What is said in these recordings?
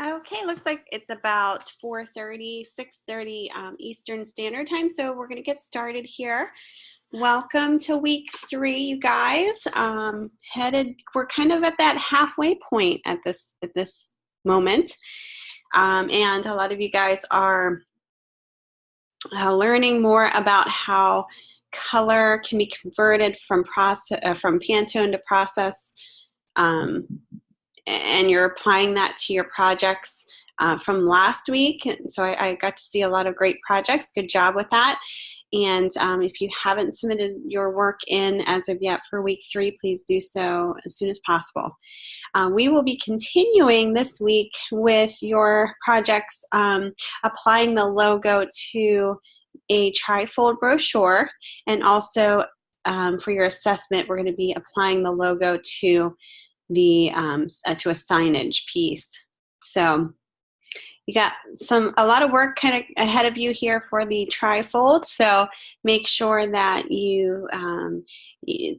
Okay, looks like it's about 4:30, 6:30 Eastern Standard Time. So we're going to get started here. Welcome to week 3, you guys. We're kind of at that halfway point at this moment, and a lot of you guys are learning more about how color can be converted from Pantone to process. Um, and you're applying that to your projects from last week. And so I got to see a lot of great projects. Good job with that. And if you haven't submitted your work in as of yet for week 3, please do so as soon as possible. We will be continuing this week with your projects, applying the logo to a trifold brochure, and also for your assessment, we're going to be applying the logo to to a signage piece. So you got a lot of work kind of ahead of you here for the trifold. So make sure that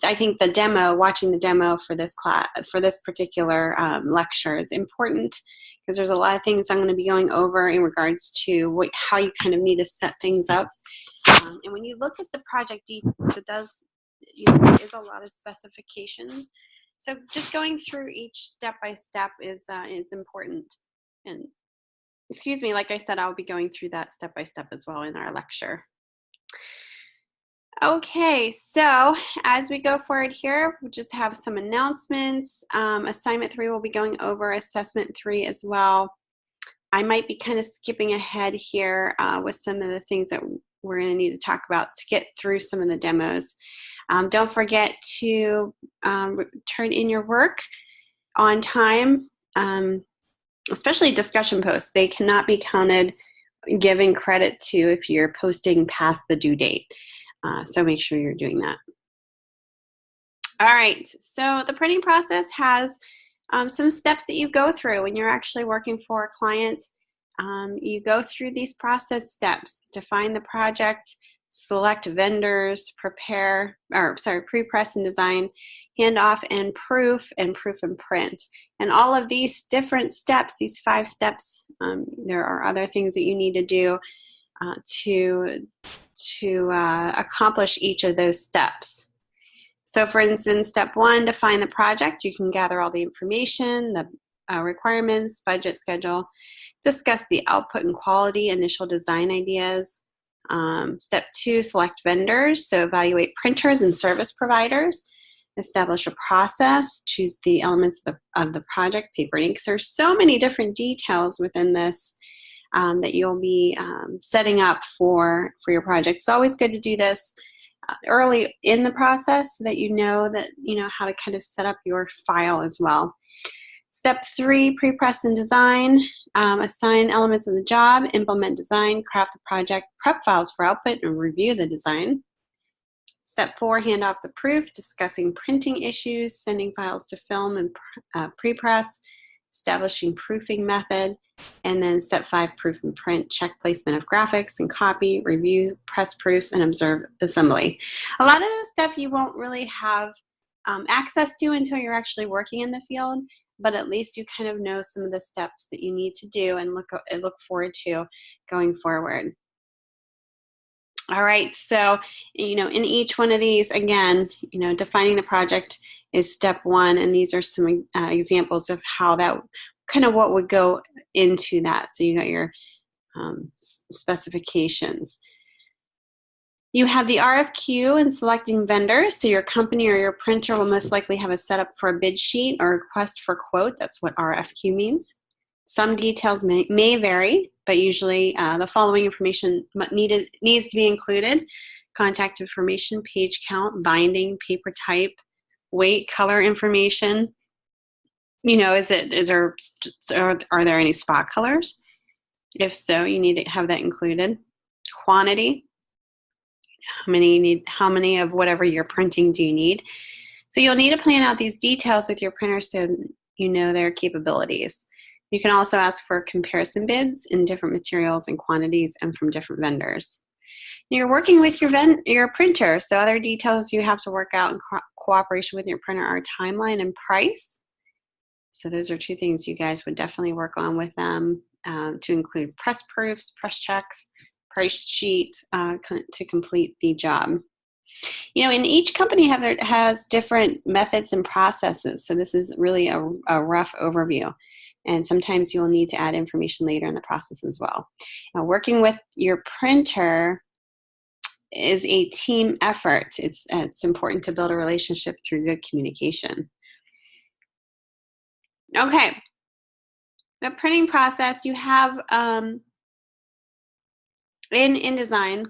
I think watching the demo for this class, for this particular lecture is important, because there's a lot of things I'm going to be going over in regards to how you kind of need to set things up. And when you look at the project details, there is a lot of specifications. So just going through each step by step is important. And excuse me, like I said, I'll be going through that step by step as well in our lecture. Okay, so as we go forward here, we'll just have some announcements. Assignment 3 will be going over Assessment 3 as well. I might be kind of skipping ahead here with some of the things that we're going to need to talk about to get through some of the demos. Don't forget to turn in your work on time, especially discussion posts. They cannot be counted giving credit to if you're posting past the due date. So make sure you're doing that. All right, so the printing process has some steps that you go through when you're actually working for a client. You go through these process steps: define the project, select vendors, pre-press and design, handoff and proof and print. And all of these different steps, these 5 steps, there are other things that you need to do to accomplish each of those steps. So for instance, step 1, define the project. You can gather all the information, the requirements, budget, schedule, discuss the output and quality, initial design ideas. Step 2, select vendors. So evaluate printers and service providers. Establish a process. Choose the elements of the project, paper and inks. There's so many different details within this that you'll be setting up for your project. It's always good to do this early in the process so that you know how to kind of set up your file as well. Step 3, pre-press and design. Assign elements of the job, implement design, craft the project, prep files for output, and review the design. Step 4, hand off the proof, discussing printing issues, sending files to film and pre-press, establishing proofing method. And then step 5, proof and print, check placement of graphics and copy, review press proofs, and observe assembly. A lot of this stuff you won't really have access to until you're actually working in the field, but at least you kind of know some of the steps that you need to do and look forward to going forward. All right, so in each one of these, again, defining the project is step 1, and these are some examples of how that kind of what would go into that. So you got your specifications. You have the RFQ and selecting vendors. So your company or your printer will most likely have a setup for a bid sheet or request for quote. That's what RFQ means. Some details may vary, but usually the following information needs to be included: contact information, page count, binding, paper type, weight, color information. Are there any spot colors? If so, you need to have that included. Quantity. How many of whatever you're printing do you need? So you'll need to plan out these details with your printer so you know their capabilities. You can also ask for comparison bids in different materials and quantities and from different vendors. You're working with your printer, so other details you have to work out in cooperation with your printer are timeline and price. So those are two things you guys would definitely work on with them, to include press proofs, press checks, price sheet, to complete the job. You know, and each company has different methods and processes. So this is really a rough overview. And sometimes you'll need to add information later in the process as well. Now, working with your printer is a team effort. It's important to build a relationship through good communication. Okay, the printing process you have in InDesign,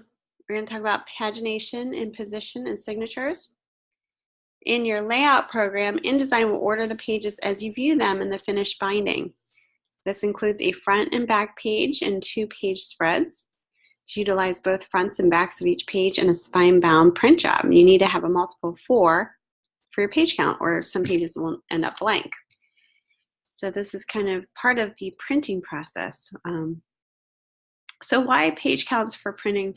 we're going to talk about pagination and position and signatures. In your layout program, InDesign will order the pages as you view them in the finished binding. This includes a front and back page and 2-page spreads. To utilize both fronts and backs of each page in a spine-bound print job, you need to have a multiple of 4 for your page count, or some pages will end up blank. So this is kind of part of the printing process. So why page counts for printing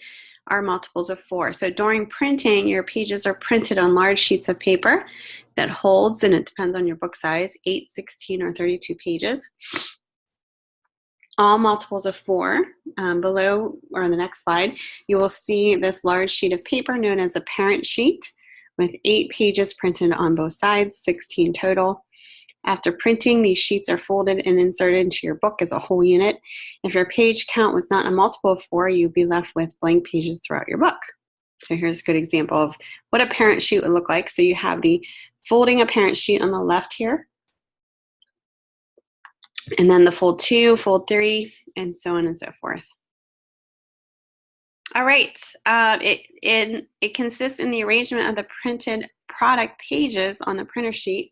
are multiples of 4? So during printing, your pages are printed on large sheets of paper that holds, and it depends on your book size, 8, 16, or 32 pages. All multiples of 4. Below, or on the next slide, you will see this large sheet of paper known as a parent sheet with 8 pages printed on both sides, 16 total. After printing, these sheets are folded and inserted into your book as a whole unit. If your page count was not a multiple of 4, you'd be left with blank pages throughout your book. So here's a good example of what a parent sheet would look like. So you have the folding a parent sheet on the left here, and then the fold 2, fold 3, and so on and so forth. All right, it consists in the arrangement of the printed product pages on the printer sheet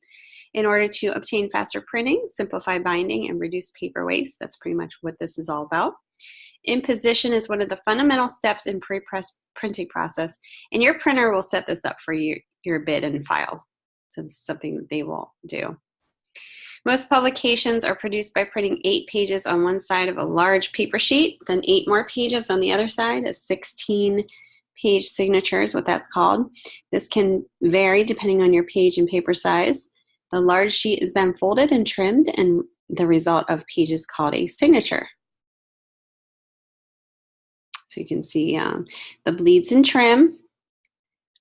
in order to obtain faster printing, simplify binding, and reduce paper waste. That's pretty much what this is all about. Imposition is one of the fundamental steps in pre-press printing process, and your printer will set this up for your bid and file. So this is something that they will do. Most publications are produced by printing 8 pages on one side of a large paper sheet, then 8 more pages on the other side, a 16-page signature is what that's called. This can vary depending on your page and paper size. The large sheet is then folded and trimmed, and the result of page is called a signature. So you can see the bleeds and trim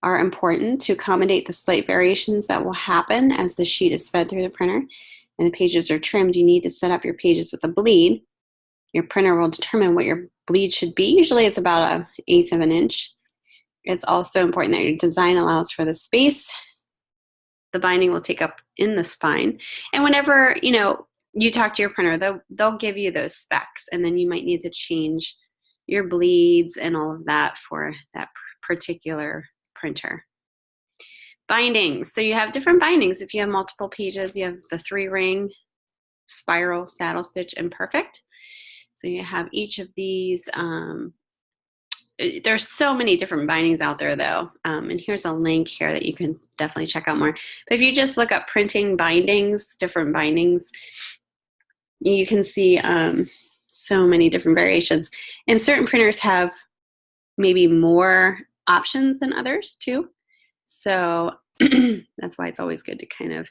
are important to accommodate the slight variations that will happen as the sheet is fed through the printer and the pages are trimmed. You need to set up your pages with a bleed. Your printer will determine what your bleed should be. Usually it's about 1/8 of an inch. It's also important that your design allows for the space the binding will take up in the spine. And whenever you talk to your printer, they'll give you those specs, and then you might need to change your bleeds and all of that for that particular printer. Bindings. So you have different bindings. If you have multiple pages, you have the 3-ring, spiral, saddle stitch, and perfect. So you have each of these. There's so many different bindings out there, though. And here's a link here that you can definitely check out more. But if you just look up printing bindings, different bindings, you can see so many different variations. And certain printers have maybe more options than others, too. So that's why it's always good to kind of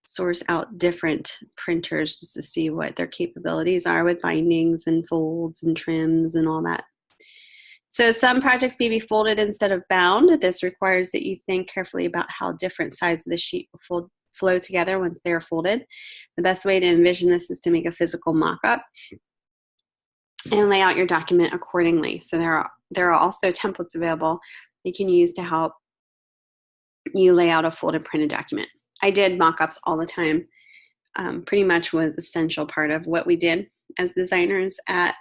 source out different printers just to see what their capabilities are with bindings and folds and trims and all that. So some projects may be folded instead of bound. This requires that you think carefully about how different sides of the sheet will flow together once they are folded. The best way to envision this is to make a physical mock-up and lay out your document accordingly. So there are also templates available you can use to help you lay out a folded printed document. I did mock-ups all the time. Pretty much was an essential part of what we did as designers at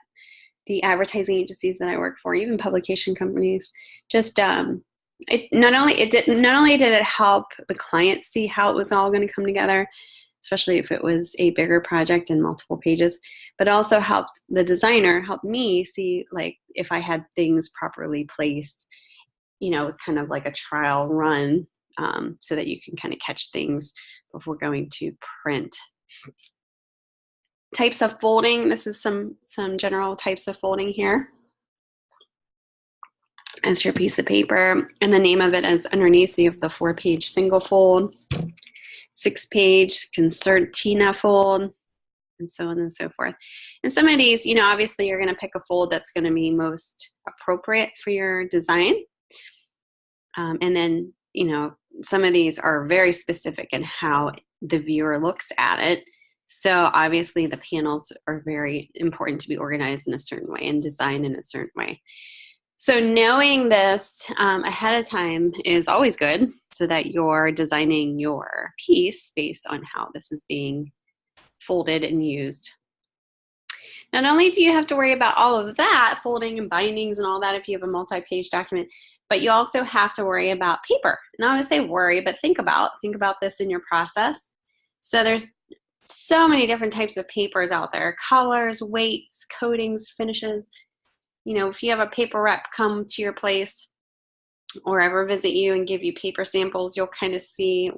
the advertising agencies that I work for, even publication companies. Just not only did it help the client see how it was all going to come together, especially if it was a bigger project and multiple pages, but also helped me see like if I had things properly placed. It was kind of like a trial run, so that you can kind of catch things before going to print. Types of folding. This is some general types of folding here. As your piece of paper, and the name of it is underneath. So you have the 4-page single fold, 6-page concertina fold, and so on and so forth. And some of these, you know, obviously you're going to pick a fold that's going to be most appropriate for your design. And then, you know, some of these are very specific in how the viewer looks at it. So obviously the panels are very important to be organized in a certain way and designed in a certain way. So knowing this ahead of time is always good, so that you're designing your piece based on how this is being folded and used. Not only do you have to worry about all of that, folding and bindings and all that if you have a multi-page document, but you also have to worry about paper. And I would say worry, but think about this in your process. So there's so many different types of papers out there: colors, weights, coatings, finishes. You know, if you have a paper rep come to your place or ever visit you and give you paper samples, you'll kind of see,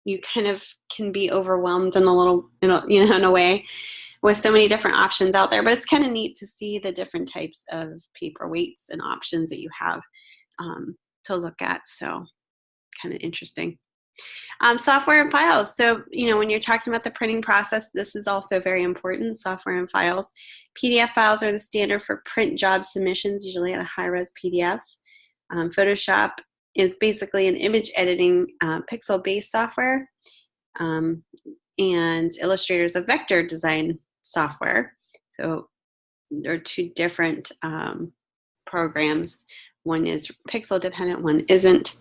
you kind of can be overwhelmed in a little, you know, in a way, with so many different options out there. But it's kind of neat to see the different types of paper weights and options that you have to look at. So kind of interesting. Software and files. So, you know, when you're talking about the printing process, this is also very important, software and files. PDF files are the standard for print job submissions, usually at a high-res PDFs. Photoshop is basically an image editing pixel-based software. And Illustrator is a vector design software. So there are two different programs. One is pixel dependent, one isn't.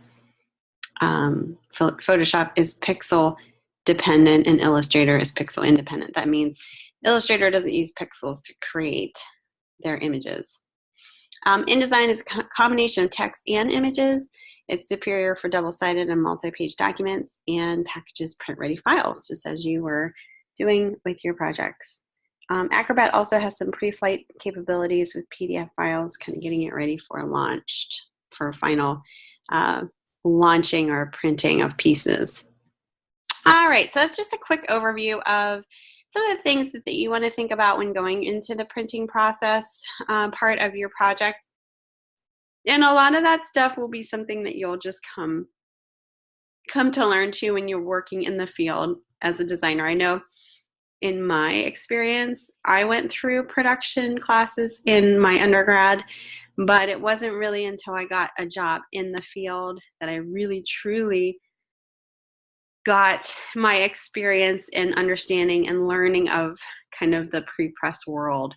Photoshop is pixel dependent and Illustrator is pixel independent. That means Illustrator doesn't use pixels to create their images. InDesign is a combination of text and images. It's superior for double-sided and multi-page documents and packages print-ready files, just as you were doing with your projects. Acrobat also has some pre-flight capabilities with PDF files, kind of getting it ready for final launching or printing of pieces. All right, so that's just a quick overview of some of the things that you want to think about when going into the printing process part of your project. And a lot of that stuff will be something that you'll just come to learn to when you're working in the field as a designer. I know in my experience, I went through production classes in my undergrad, but it wasn't really until I got a job in the field that I really truly got my experience in understanding and learning of kind of the pre-press world.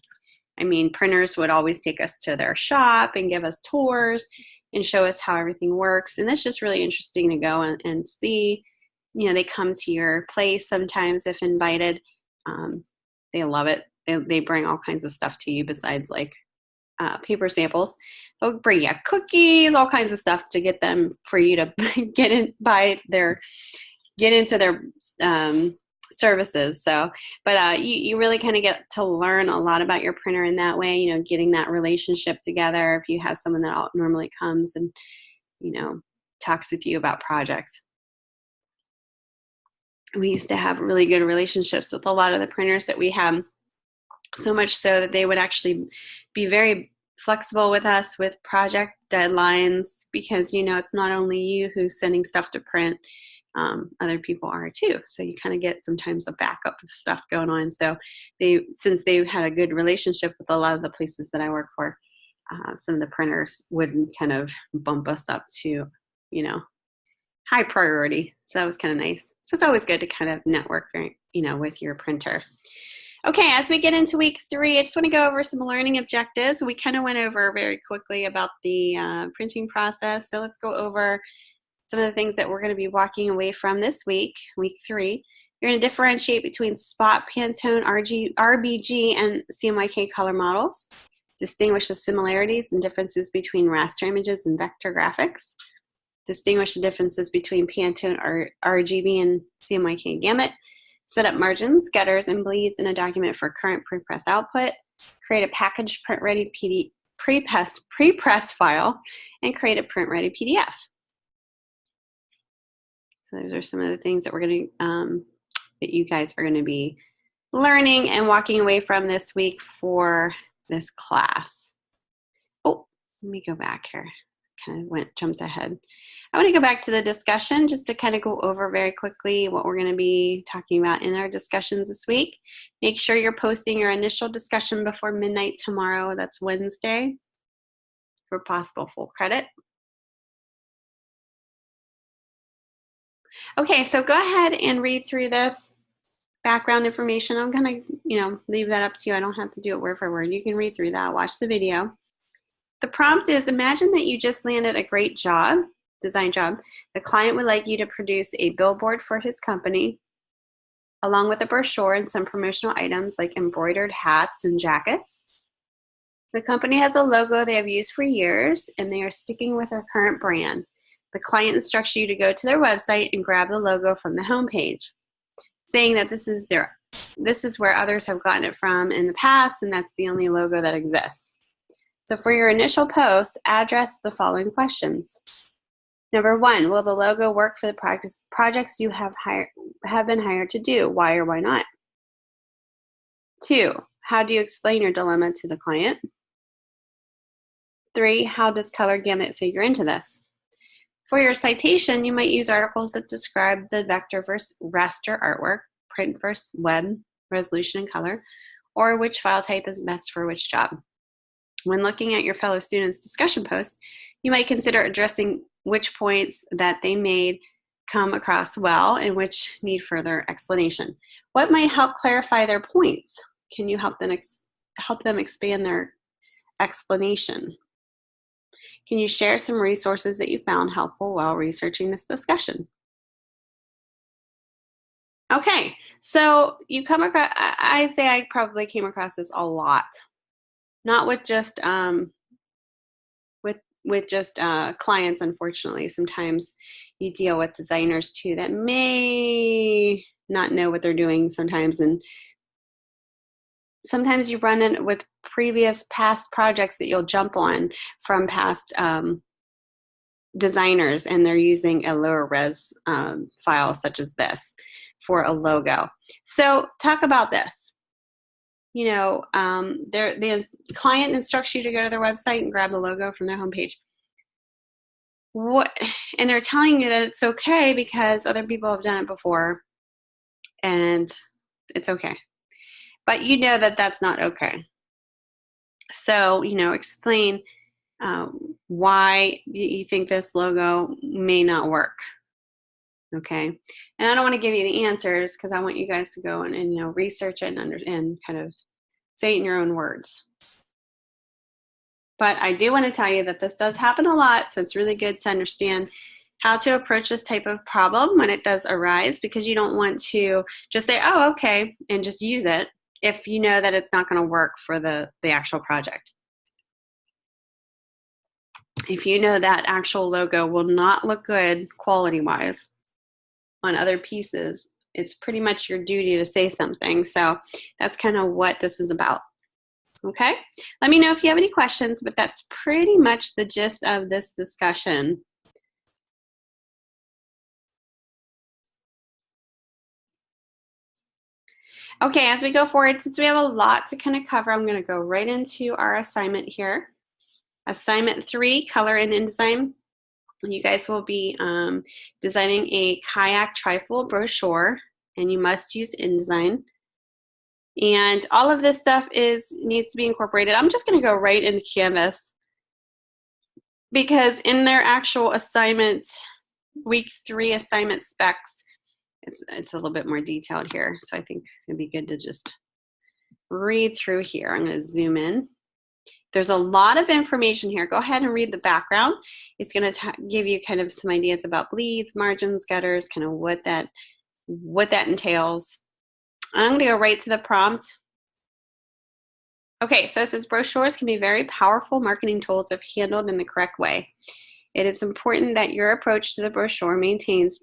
I mean, printers would always take us to their shop and give us tours and show us how everything works. And that's just really interesting to go and see. You know, they come to your place sometimes if invited. They love it. They bring all kinds of stuff to you besides like paper samples. They'll bring you cookies, all kinds of stuff to get them for you to get into their services. So, but you really kind of get to learn a lot about your printer in that way, you know, getting that relationship together. If you have someone that normally comes and, you know, talks with you about projects. We used to have really good relationships with a lot of the printers that we have, so much so that they would actually be very flexible with us with project deadlines, because, you know, it's not only you who's sending stuff to print, other people are too. So you kind of get sometimes a backup of stuff going on. So since they had a good relationship with a lot of the places that I work for, some of the printers would kind of bump us up to, you know, high priority. So that was kind of nice. So it's always good to kind of network, you know, with your printer. Okay, as we get into week 3, I just want to go over some learning objectives. We kind of went over very quickly about the printing process. So let's go over some of the things that we're going to be walking away from this week, week 3. You're going to differentiate between spot, Pantone, RBG, and CMYK color models. Distinguish the similarities and differences between raster images and vector graphics. Distinguish the differences between Pantone, RGB, and CMYK gamut. Set up margins, gutters, and bleeds in a document for current pre-press output. Create a packaged print-ready pre-press file, and create a print-ready PDF. So those are some of the things that we're going to, that you guys are going to be learning and walking away from this week for this class. Oh, let me go back here. kind of jumped ahead. I want to go back to the discussion just to kind of go over very quickly what we're going to be talking about in our discussions this week. Make sure you're posting your initial discussion before midnight tomorrow. That's Wednesday for possible full credit. Okay, so go ahead and read through this background information. I'm going to, leave that up to you. I don't have to do it word for word. You can read through that, watch the video. The prompt is, imagine that you just landed a great job, design job. The client would like you to produce a billboard for his company, along with a brochure and some promotional items like embroidered hats and jackets. The company has a logo they have used for years, and they are sticking with their current brand. The client instructs you to go to their website and grab the logo from the homepage, saying that this is where others have gotten it from in the past, and that's the only logo that exists. So for your initial post, address the following questions. Number 1, will the logo work for the projects you have been hired to do? Why or why not? 2, how do you explain your dilemma to the client? 3, how does color gamut figure into this? For your citation, you might use articles that describe the vector versus raster artwork, print versus web, resolution and color, or which file type is best for which job. When looking at your fellow students' discussion posts, you might consider addressing which points that they made come across well and which need further explanation. What might help clarify their points? Can you help them expand their explanation? Can you share some resources that you found helpful while researching this discussion? Okay, so you come across, I say I probably came across this a lot. Not with just clients, unfortunately. Sometimes you deal with designers too that may not know what they're doing sometimes, and sometimes you run in with past projects that you'll jump on from past designers, and they're using a lower res file such as this for a logo. So talk about this. The client instructs you to go to their website and grab the logo from their homepage. And they're telling you that it's okay because other people have done it before and it's okay. But you know that that's not okay. So, explain why you think this logo may not work. Okay. And I don't want to give you the answers because I want you guys to go and research it and kind of say it in your own words. But I do want to tell you that this does happen a lot, so it's really good to understand how to approach this type of problem when it does arise, because you don't want to just say, oh, okay, and just use it if you know that it's not going to work for the actual project. If you know that actual logo will not look good quality-wise on other pieces, it's pretty much your duty to say something. So that's kind of what this is about. Okay? Let me know if you have any questions, but that's pretty much the gist of this discussion. Okay, as we go forward, since we have a lot to kind of cover, I'm going to go right into our assignment here. Assignment 3, color and InDesign. You guys will be designing a kayak trifold brochure, and you must use InDesign. And all of this stuff needs to be incorporated. I'm just going to go right into Canvas because in their actual assignment, week 3 assignment specs, it's a little bit more detailed here. So I think it'd be good to just read through here. I'm going to zoom in. There's a lot of information here. Go ahead and read the background. It's going to give you kind of some ideas about bleeds, margins, gutters, kind of what that entails. I'm going to go right to the prompt. Okay, so it says brochures can be very powerful marketing tools if handled in the correct way. It is important that your approach to the brochure maintains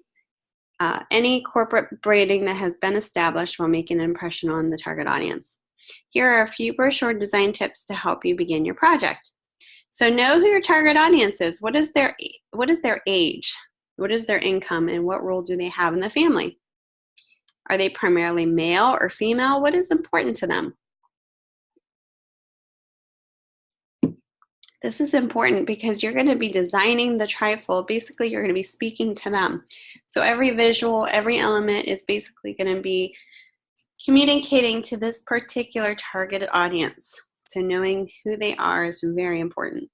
any corporate branding that has been established while making an impression on the target audience. Here are a few brochure design tips to help you begin your project. So know who your target audience is. What is their age? What is their income? And what role do they have in the family? Are they primarily male or female? What is important to them? This is important because you're going to be designing the trifold. Basically, you're going to be speaking to them. So every visual, every element is basically going to be communicating to this particular targeted audience. So knowing who they are is very important.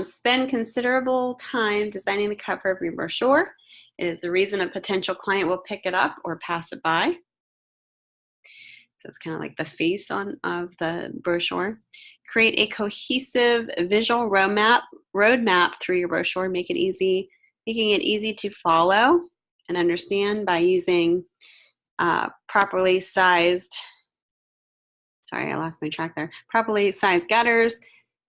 Spend considerable time designing the cover of your brochure. It is the reason a potential client will pick it up or pass it by. So it's kind of like the face of the brochure. Create a cohesive visual roadmap through your brochure. Making it easy to follow and understand by using properly sized, sorry, I lost my track there. Properly sized gutters,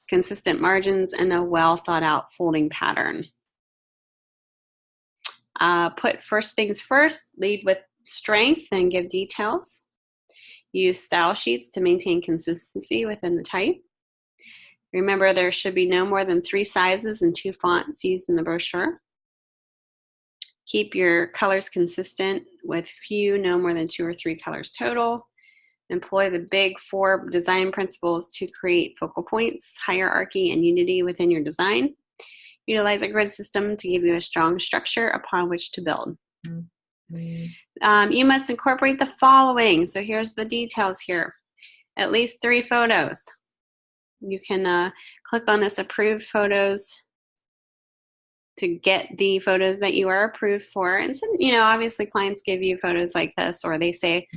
consistent margins, and a well thought out folding pattern. Put first things first, lead with strength and give details. Use style sheets to maintain consistency within the type. Remember, there should be no more than 3 sizes and 2 fonts used in the brochure. Keep your colors consistent with few, no more than 2 or 3 colors total. Employ the big 4 design principles to create focal points, hierarchy, and unity within your design. Utilize a grid system to give you a strong structure upon which to build. You must incorporate the following. So here's the details here. At least 3 photos. You can click on this approved photos to get the photos that you are approved for. And so, obviously clients give you photos like this, or they say,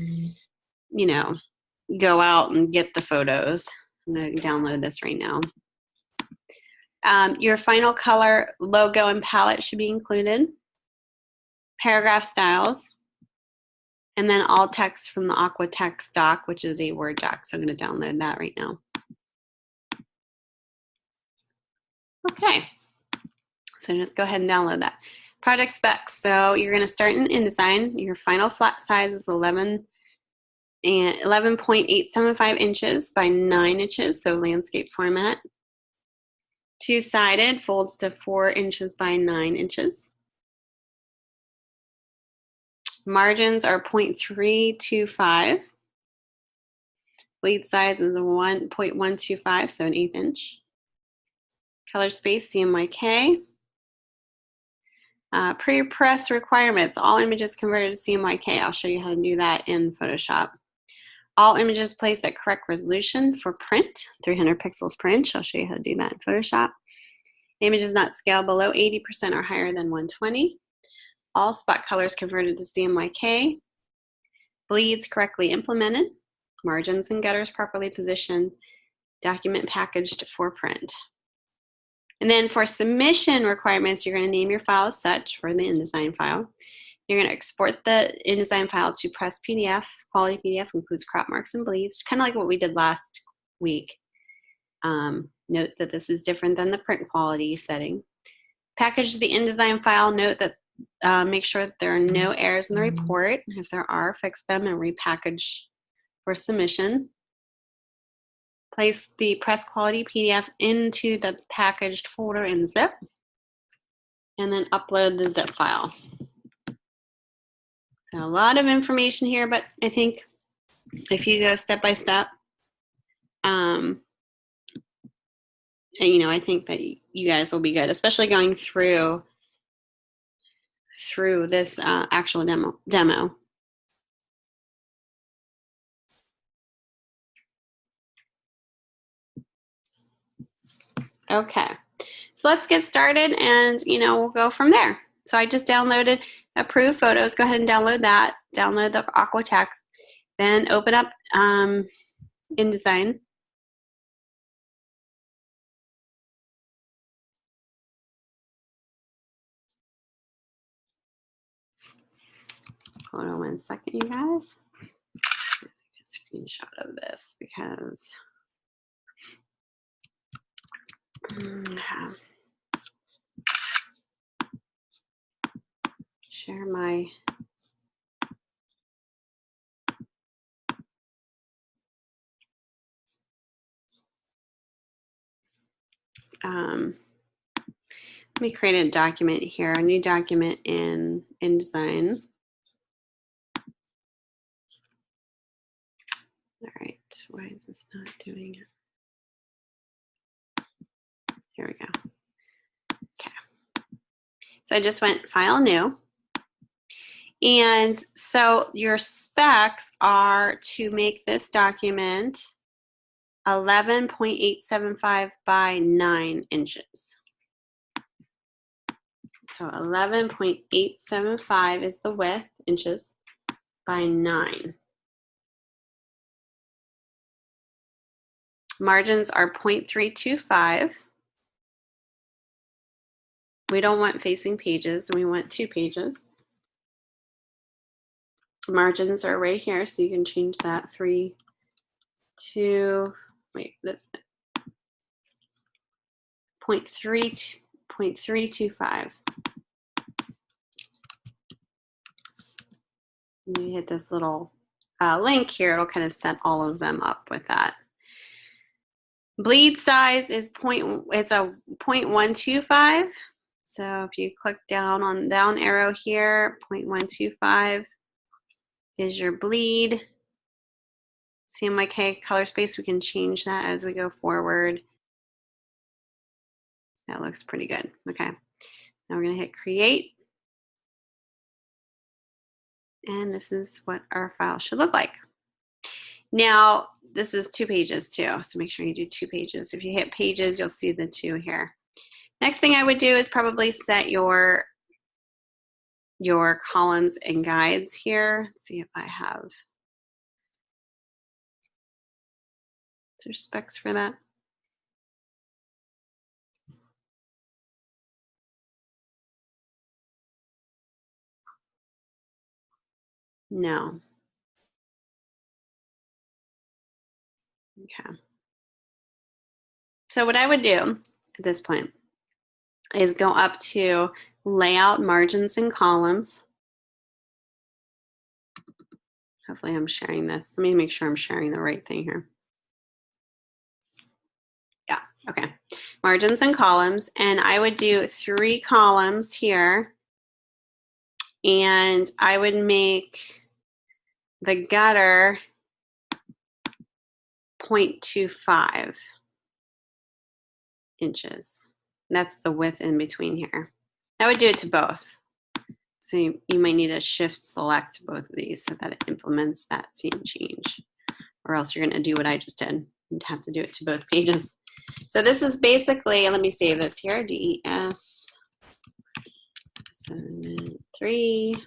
go out and get the photos. I'm going to download this right now. Your final color, logo, and palette should be included. Paragraph styles. And then all text from the Aqua Text doc, which is a Word doc. So I'm going to download that right now. Okay. So just go ahead and download that. Project specs. So you're going to start in InDesign. Your final flat size is 11.875 inches by 9 inches, so landscape format. 2-sided, folds to 4 inches by 9 inches. Margins are 0.325. Bleed size is 1.125, so an 1/8 inch. Color space, CMYK. Pre-press requirements, all images converted to CMYK. I'll show you how to do that in Photoshop. All images placed at correct resolution for print, 300 pixels per inch. I'll show you how to do that in Photoshop. Images not scaled below 80% or higher than 120. All spot colors converted to CMYK. Bleeds correctly implemented. Margins and gutters properly positioned. Document packaged for print. And then for submission requirements, you're going to name your file as such for the InDesign file. You're going to export the InDesign file to press PDF. Quality PDF includes crop marks and bleeds, kind of like what we did last week. Note that this is different than the print quality setting. Package the InDesign file. Note that make sure that there are no errors in the report. If there are, fix them and repackage for submission. Place the press quality PDF into the packaged folder in zip, and then upload the zip file. So a lot of information here, but I think if you go step by step, and, I think that you guys will be good, especially going through this actual demo. Okay, so let's get started, and we'll go from there. So I just downloaded approved photos. Go ahead and download that. Download the Aqua Text. Then open up InDesign. Hold on 1 second, you guys. Take a screenshot of this because share my let me create a document here, a new document in InDesign. All right, why is this not doing it? Here we go. Okay. So I just went File, New. And so your specs are to make this document 11.875 by 9 inches. So 11.875 is the width, inches, by 9. Margins are 0.325. We don't want facing pages, we want 2 pages. Margins are right here, so you can change that 3 to, wait, that's 0.325. You hit this little link here, it'll kind of set all of them up with that. Bleed size is it's a 0.125. So if you click down on down arrow here, 0.125 is your bleed. CMYK color space, we can change that as we go forward. That looks pretty good. Okay, now we're gonna hit create. And this is what our file should look like. Now, this is 2 pages too, so make sure you do 2 pages. If you hit pages, you'll see the 2 here. Next thing I would do is probably set your columns and guides here. Let's see if I have, is there specs for that? No. Okay. So what I would do at this point is go up to Layout, Margins, and Columns. Hopefully I'm sharing this. Let me make sure I'm sharing the right thing here. Yeah, okay. Margins and Columns, and I would do 3 columns here, and I would make the gutter 0.25 inches. That's the width in between here. I would do it to both. So you might need to shift select both of these so that it implements that same change. Or else you're going to do what I just did. You'd have to do it to both pages. So this is basically, let me save this here, DES114.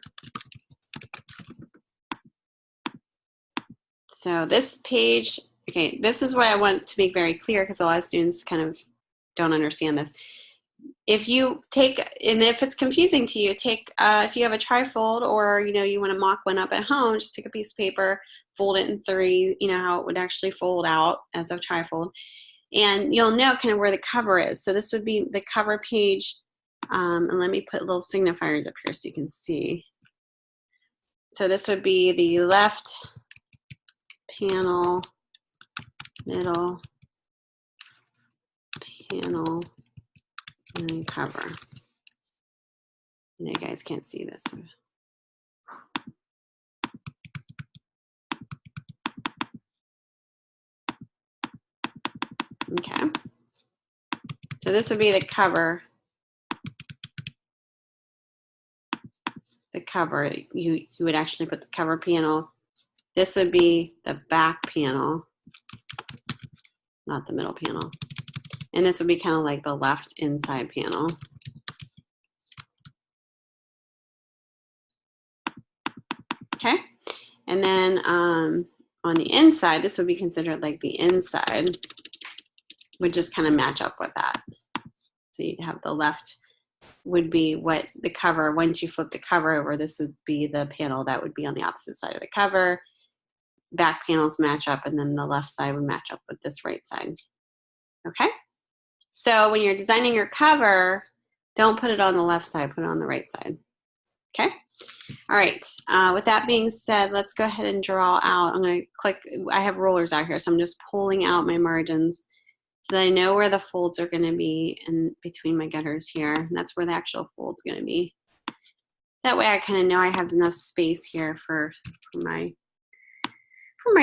So this page, okay, this is what I want to make very clear because a lot of students kind of don't understand this. If you take, and if it's confusing to you, take, if you have a trifold or, you want to mock one up at home, just take a piece of paper, fold it in 3, how it would actually fold out as a trifold. And you'll know kind of where the cover is. So this would be the cover page. And let me put little signifiers up here so you can see. So this would be the left panel, middle panel, and then cover. And you guys can't see this. Okay. So this would be the cover. The cover, you would actually put the cover panel. This would be the back panel, not the middle panel. And this would be kind of like the left inside panel. Okay. And then on the inside, this would be considered like the inside, would just kind of match up with that. So you'd have the left would be what the cover, once you flip the cover over, this would be the panel that would be on the opposite side of the cover. Back panels match up, and then the left side would match up with this right side. Okay? So when you're designing your cover, don't put it on the left side, put it on the right side. Okay? All right, with that being said, let's go ahead and draw out. I'm going to click, I have rollers out here, so I'm just pulling out my margins so that I know where the folds are going to be in between my gutters here. And that's where the actual fold's going to be. That way I kind of know I have enough space here for my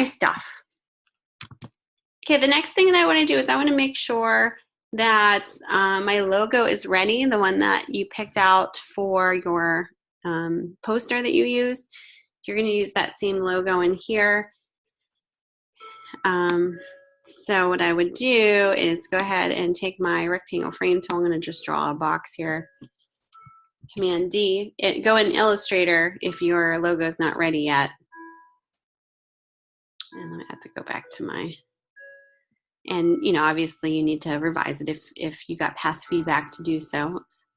stuff. Okay, the next thing that I want to do is I want to make sure that my logo is ready, the one that you picked out for your poster that you use. You're going to use that same logo in here. So what I would do is go ahead and take my rectangle frame tool. I'm going to just draw a box here. Command D. Go in Illustrator if your logo is not ready yet. And then I have to go back to my, and you know, obviously you need to revise it if you got past feedback to do so. Oops.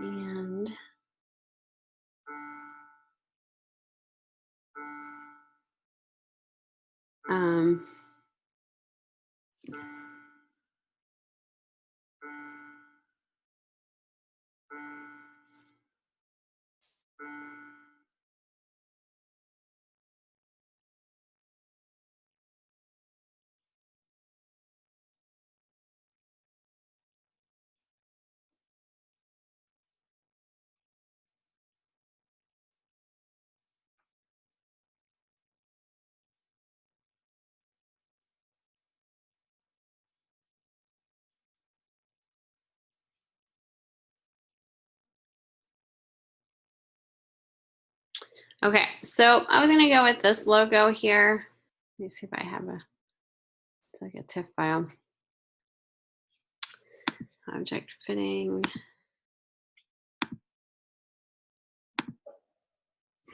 And okay, so I was gonna go with this logo here. Let me see if I have it's like a TIFF file. Object fitting.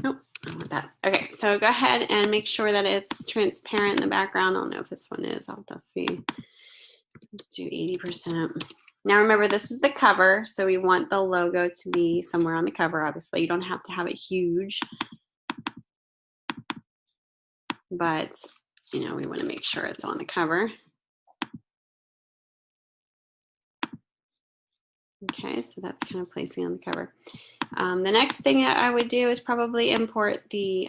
Nope, I don't want that. Okay, so go ahead and make sure that it's transparent in the background. I don't know if this one is. I'll just see. Let's do 80%. Now remember, this is the cover, so we want the logo to be somewhere on the cover. Obviously, you don't have to have it huge, but you know, we want to make sure it's on the cover. Okay, so that's kind of placing on the cover. The next thing I would do is probably import the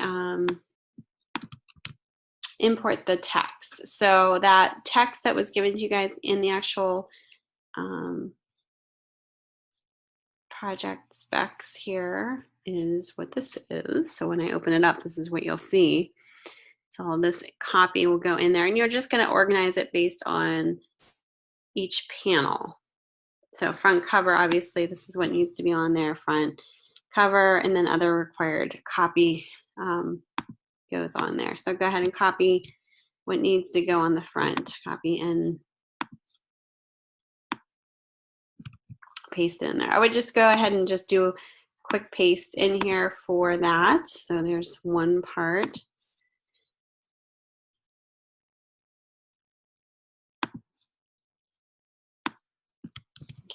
text. So that text that was given to you guys in the actual project specs here is what this is. So when I open it up, this is what you'll see. So this copy will go in there, and you're just going to organize it based on each panel. So front cover, obviously, this is what needs to be on there, front cover, and then other required copy goes on there. So go ahead and copy what needs to go on the front, copy and paste it in there. I would just go ahead and just do a quick paste in here for that. So there's one part.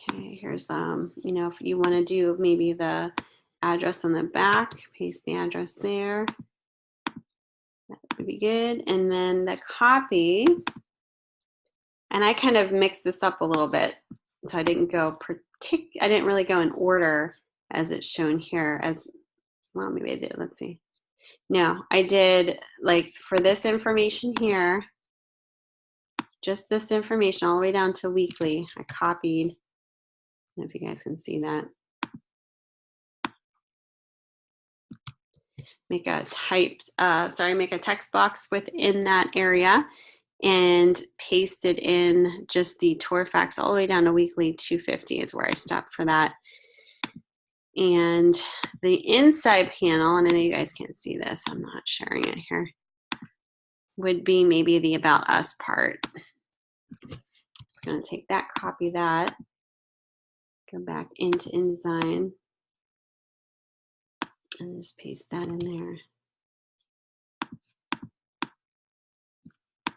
Okay, here's, you know, if you want to do maybe the address on the back, paste the address there. That would be good. And then the copy, and I kind of mixed this up a little bit. So I didn't go I didn't really go in order as it's shown here as, well, maybe I did, let's see. No, I did, like, for this information here, just this information all the way down to weekly, I copied. I don't know if you guys can see that. Make a make a text box within that area and paste it in just the tour facts all the way down to weekly 250 is where I stopped for that. And the inside panel, and I know you guys can't see this, I'm not sharing it here, would be maybe the About Us part. It's going to take that, copy that, go back into InDesign, and just paste that in there.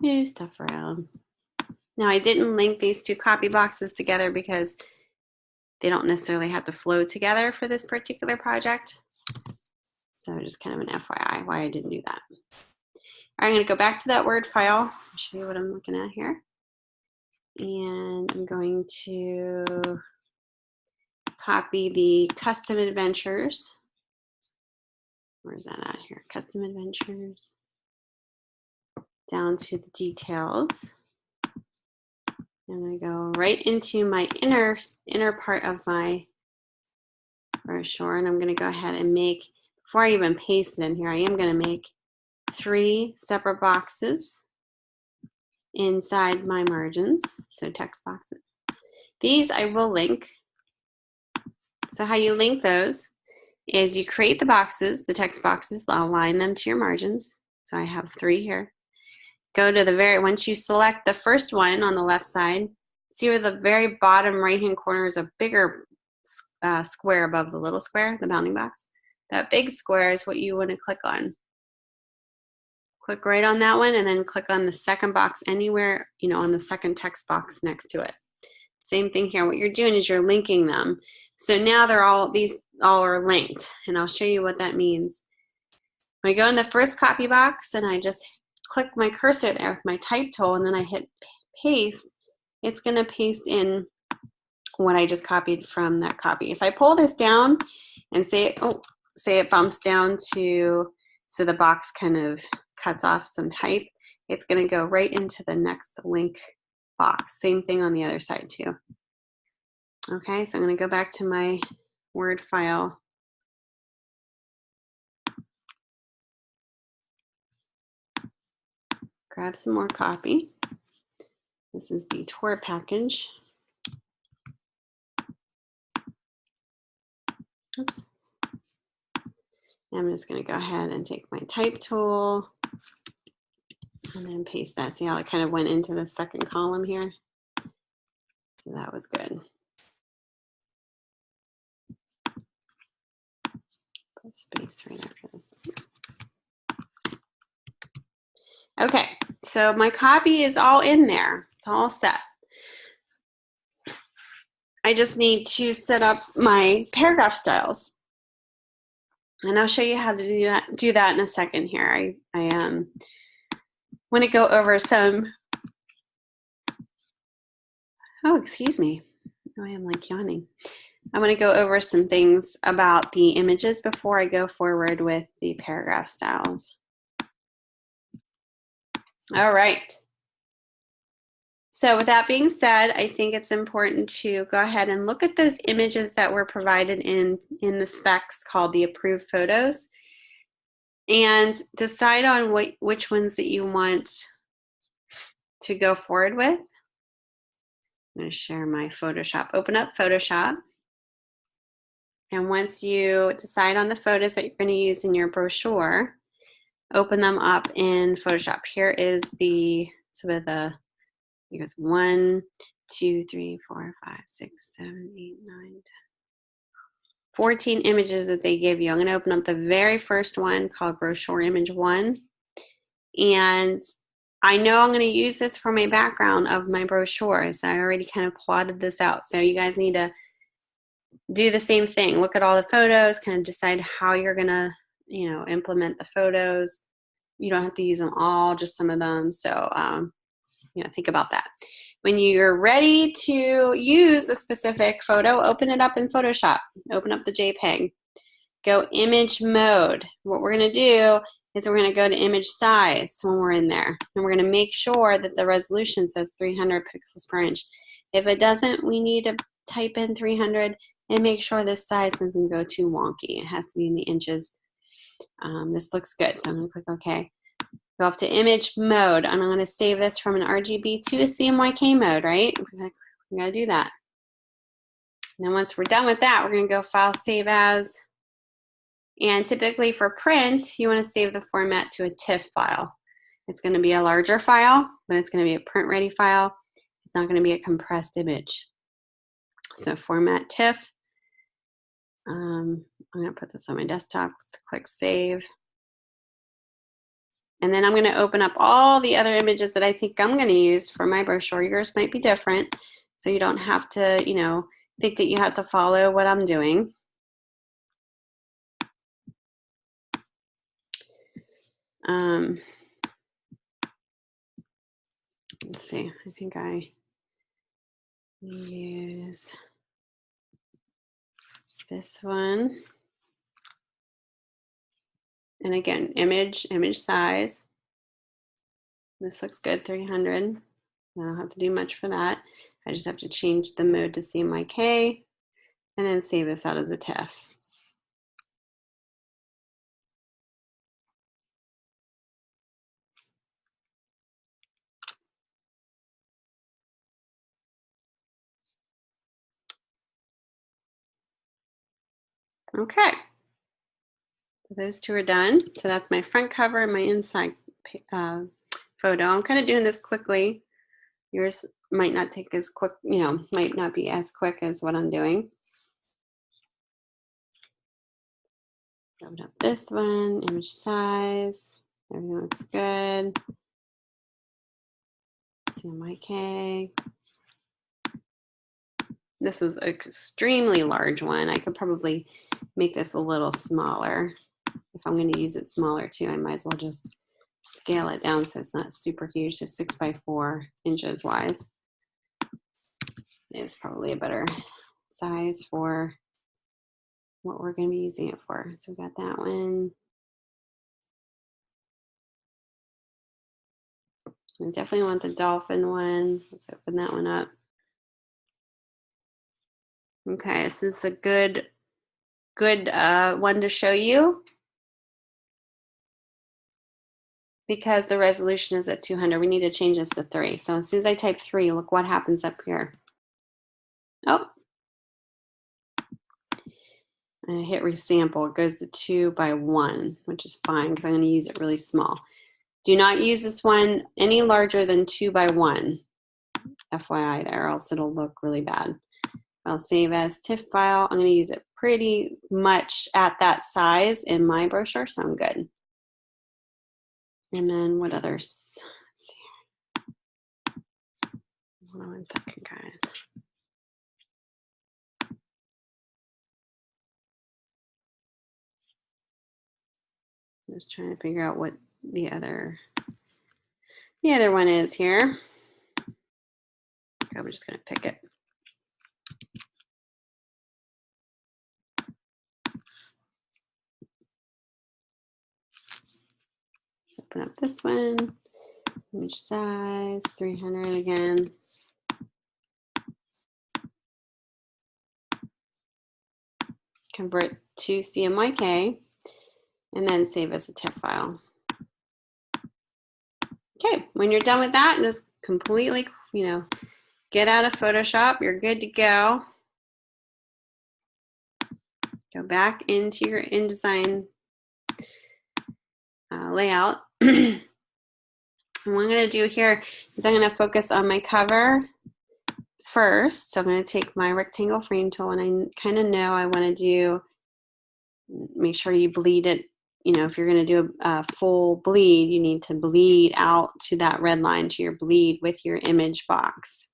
Move stuff around. Now I didn't link these two copy boxes together because they don't necessarily have to flow together for this particular project. So just kind of an FYI why I didn't do that. All right, I'm going to go back to that Word file. I'll show you what I'm looking at here. And I'm going to copy the custom adventures. Where's that at here? Custom adventures. Down to the details. And I go right into my inner part of my brochure, and I'm going to go ahead and make, before I even paste it in here, I am going to make 3 separate boxes. inside my margins, so text boxes. These I will link. So how you link those is you create the boxes, the text boxes, align them to your margins. So I have 3 here. Go to the once you select the first one on the left side, see where the very bottom right-hand corner is a bigger square above the little square, the bounding box. That big square is what you want to click on. Click right on that one and then click on the second box anywhere, on the second text box next to it. Same thing here. What you're doing is you're linking them. So now these all are linked, and I'll show you what that means. When I go in the first copy box and I just click my cursor there with my type tool and then I hit paste, it's going to paste in what I just copied from that copy. If I pull this down and say it bumps down to, so the box kind of cuts off some type, it's going to go right into the next link box. Same thing on the other side too. Okay, so I'm going to go back to my Word file. Grab some more copy. This is the tour package. Oops. I'm just going to go ahead and take my type tool and then paste that. See how it kind of went into the second column here? So that was good. Put space right after this. Okay, so my copy is all in there. It's all set. I just need to set up my paragraph styles. And I'll show you how to do that in a second here. I want to go over some, excuse me. Oh, I am like yawning. I want to go over some things about the images before I go forward with the paragraph styles. All right. So with that being said, I think it's important to go ahead and look at those images that were provided in the specs called the approved photos and decide on which ones that you want to go forward with. I'm going to share my Photoshop. Open up Photoshop. And once you decide on the photos that you're going to use in your brochure, open them up in Photoshop. Here is it goes 1, 2, 3, 4, 5, 6, 7, 8, 9, 10, 14 images that they give you. I'm going to open up the very first one called Brochure Image 1. And I know I'm going to use this for my background of my brochure. So I already kind of plotted this out. So you guys need to do the same thing. Look at all the photos, kind of decide how you're going to, implement the photos. You don't have to use them all, just some of them. So, think about that. When you're ready to use a specific photo, open it up in Photoshop. Open up the JPEG. Go image mode. What we're going to do is we're going to go to image size when we're in there. And we're going to make sure that the resolution says 300 pixels per inch. If it doesn't, we need to type in 300 and make sure this size doesn't go too wonky. It has to be in the inches. This looks good, so I'm going to click OK. Go up to image mode, and I'm going to save this from an RGB to a CMYK mode, right? We're going to do that. And then once we're done with that, we're going to go File, Save As. And typically for print, you want to save the format to a TIFF file. It's going to be a larger file, but it's going to be a print-ready file. It's not going to be a compressed image. So format TIFF. I'm going to put this on my desktop. Click Save. And then I'm going to open up all the other images that I think I'm going to use for my brochure. Yours might be different, so you don't have to, think that you have to follow what I'm doing. Let's see. I think I use this one. And again, image size. This looks good, 300. I don't have to do much for that. I just have to change the mode to CMYK and then save this out as a TIFF. Okay, those two are done. So that's my front cover and my inside photo. I'm kind of doing this quickly. Yours might not take as quick, might not be as quick as what I'm doing. Open up this one, image size, everything looks good. CMYK. This is an extremely large one. I could probably make this a little smaller. If I'm going to use it smaller too, I might as well just scale it down so it's not super huge, so 6 by 4 inches wise. It's probably a better size for what we're going to be using it for. So we got that one. I definitely want the dolphin one. Let's open that one up. Okay, this is a good one to show you because the resolution is at 200. We need to change this to 3. So as soon as I type 3, look what happens up here. Oh, I hit resample. It goes to 2 by 1, which is fine because I'm going to use it really small. Do not use this one any larger than 2 by 1. FYI there, or else it'll look really bad. I'll save as TIFF file. I'm going to use it pretty much at that size in my brochure, so I'm good. And then what others? Let's see. Hold on one second, guys. I'm just trying to figure out what the other one is here. Okay, we're just going to pick it. Let's open up this one. Image size, 300 again. Convert to CMYK, and then save as a TIFF file. Okay, when you're done with that, just completely, get out of Photoshop. You're good to go. Go back into your InDesign layout. And what I'm going to do here is I'm going to focus on my cover first. So I'm going to take my rectangle frame tool, and I kind of know I want to make sure you bleed it. If you're going to do a full bleed, you need to bleed out to that red line, to your bleed with your image box.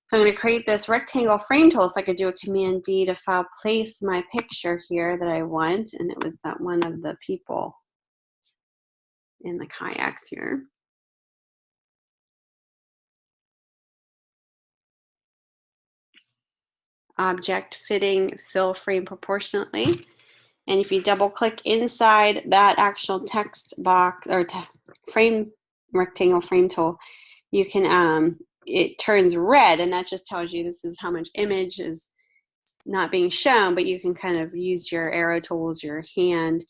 So I'm going to create this rectangle frame tool so I could do a Command D to file place my picture here that I want. And it was that one of the people in the kayaks here. Object fitting fill frame proportionately. And if you double click inside that actual text box or rectangle frame tool, you can, it turns red, and that just tells you this is how much image is not being shown, but you can kind of use your arrow tools, your hand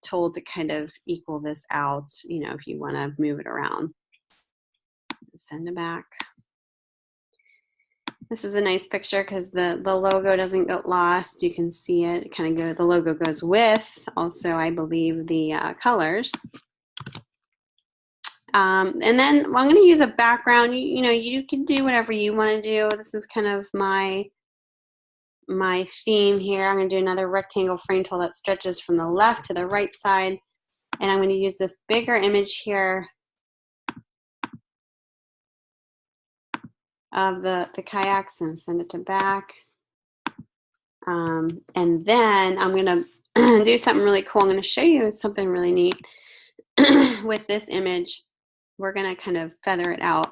tool to kind of equal this out, if you want to move it around. Send it back. This is a nice picture because the logo doesn't get lost. You can see it kind of the logo goes with also, I believe, the colors. And then I'm going to use a background. You can do whatever you want to do. This is kind of my theme here. I'm going to do another rectangle frame tool that stretches from the left to the right side. And I'm going to use this bigger image here of the kayaks and send it to back. And then I'm going to do something really cool. I'm going to show you something really neat with this image. We're going to kind of feather it out.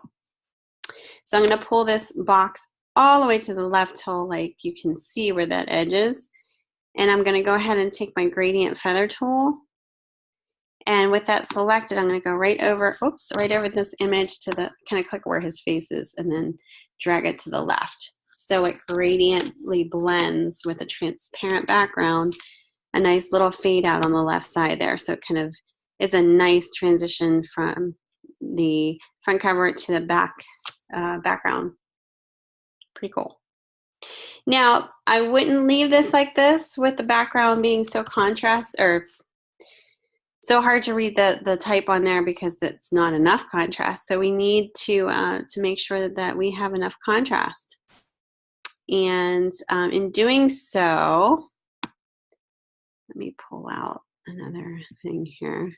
So I'm going to pull this box all the way to the left till like you can see where that edge is. And I'm going to go ahead and take my gradient feather tool. And with that selected, I'm going to go right over this image to the, kind of click where his face is, and then drag it to the left. So it gradiently blends with a transparent background, a nice little fade out on the left side there. So it kind of is a nice transition from the front cover to the back background. Pretty cool. Now, I wouldn't leave this like this with the background being so contrast or so hard to read the type on there because it's not enough contrast. So we need to make sure that we have enough contrast. And in doing so, let me pull out another thing here.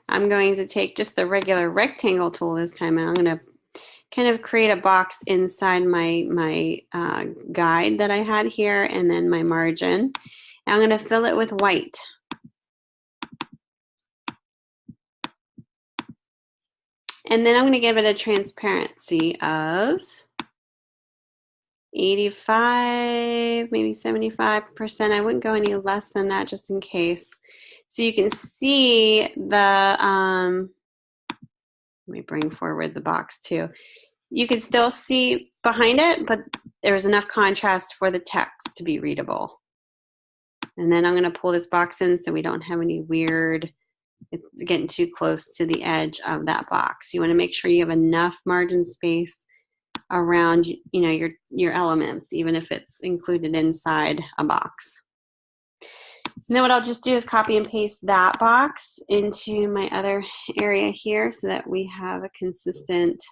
I'm going to take just the regular rectangle tool this time, and I'm going to kind of create a box inside my guide that I had here, and then my margin. And I'm going to fill it with white. And then I'm going to give it a transparency of 85, maybe 75%. I wouldn't go any less than that just in case. So you can see the, let me bring forward the box too. You can still see behind it, but there's enough contrast for the text to be readable. And then I'm going to pull this box in so we don't have any weird, it's getting too close to the edge of that box. You want to make sure you have enough margin space around, you know, your elements, even if it's included inside a box. And then what I'll just do is copy and paste that box into my other area here so that we have a consistent,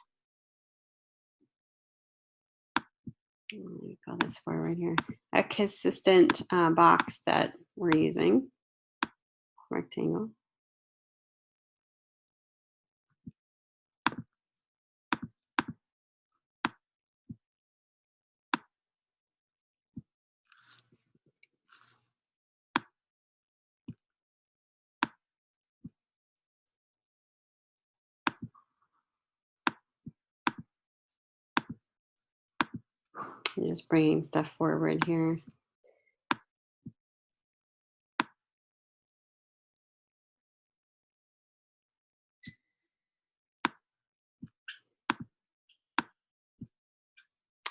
let me pull this forward here, a consistent box that we're using, rectangle. I'm just bringing stuff forward here.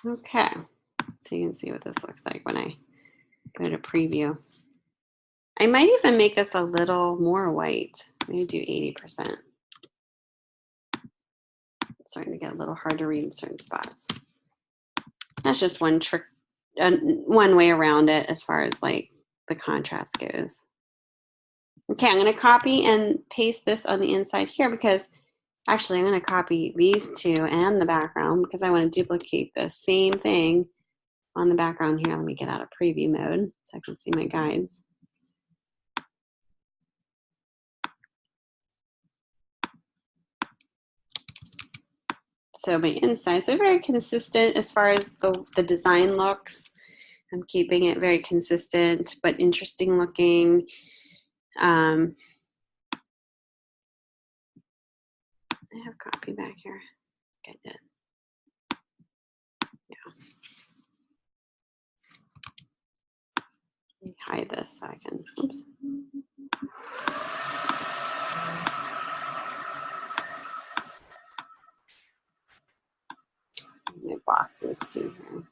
Okay, so you can see what this looks like when I go to preview. I might even make this a little more white. Maybe do 80%. It's starting to get a little hard to read in certain spots. That's just one trick, one way around it as far as like the contrast goes. Okay, I'm going to copy and paste this on the inside here because actually I'm going to copy these two and the background because I want to duplicate the same thing on the background here. Let me get out of preview mode so I can see my guides. So my insides are very consistent as far as the design looks. I'm keeping it very consistent but interesting looking. I have copy back here. Get it. Yeah. Let me hide this so I can. Oops. My boxes too here.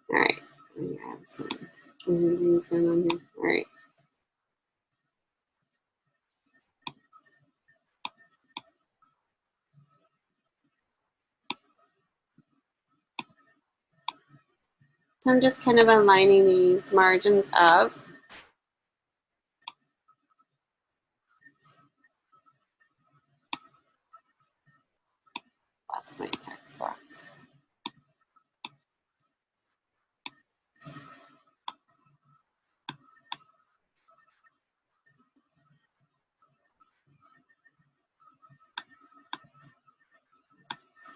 All right. We have some things going on here. All right. So I'm just kind of aligning these margins up. lost my text box.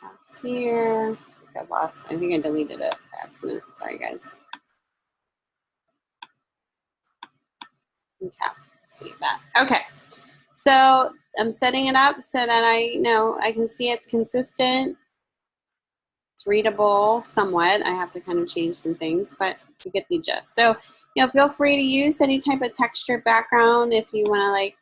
Box here. I think I deleted it by accident. Sorry, guys. Okay, see that. Okay, so I'm setting it up so that I know I can see it's consistent. It's readable somewhat. I have to kind of change some things, but you get the gist. So, you know, feel free to use any type of texture background if you want to, like,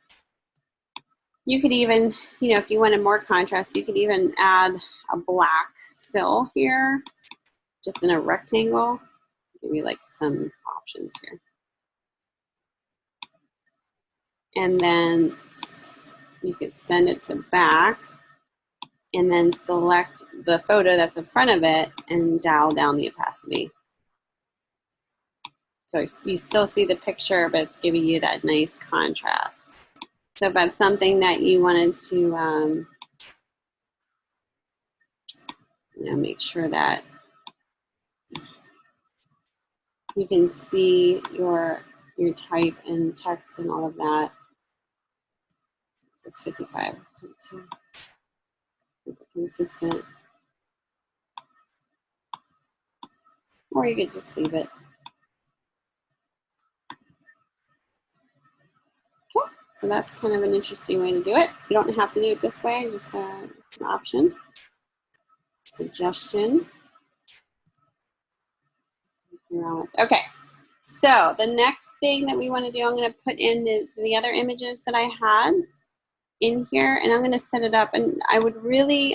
you could even, you know, if you wanted more contrast, you could even add a black fill here, just in a rectangle. Give you like some options here. And then you could send it to back and then select the photo that's in front of it and dial down the opacity. So you still see the picture, but it's giving you that nice contrast. So if that's something that you wanted to, you know, make sure that you can see your type and text and all of that. This is 55. Keep it consistent. Or you could just leave it. Okay, so that's kind of an interesting way to do it. You don't have to do it this way, just an option. Suggestion. Okay, so the next thing that we want to do, I'm going to put in the other images that I had in here, and I'm going to set it up. And I would really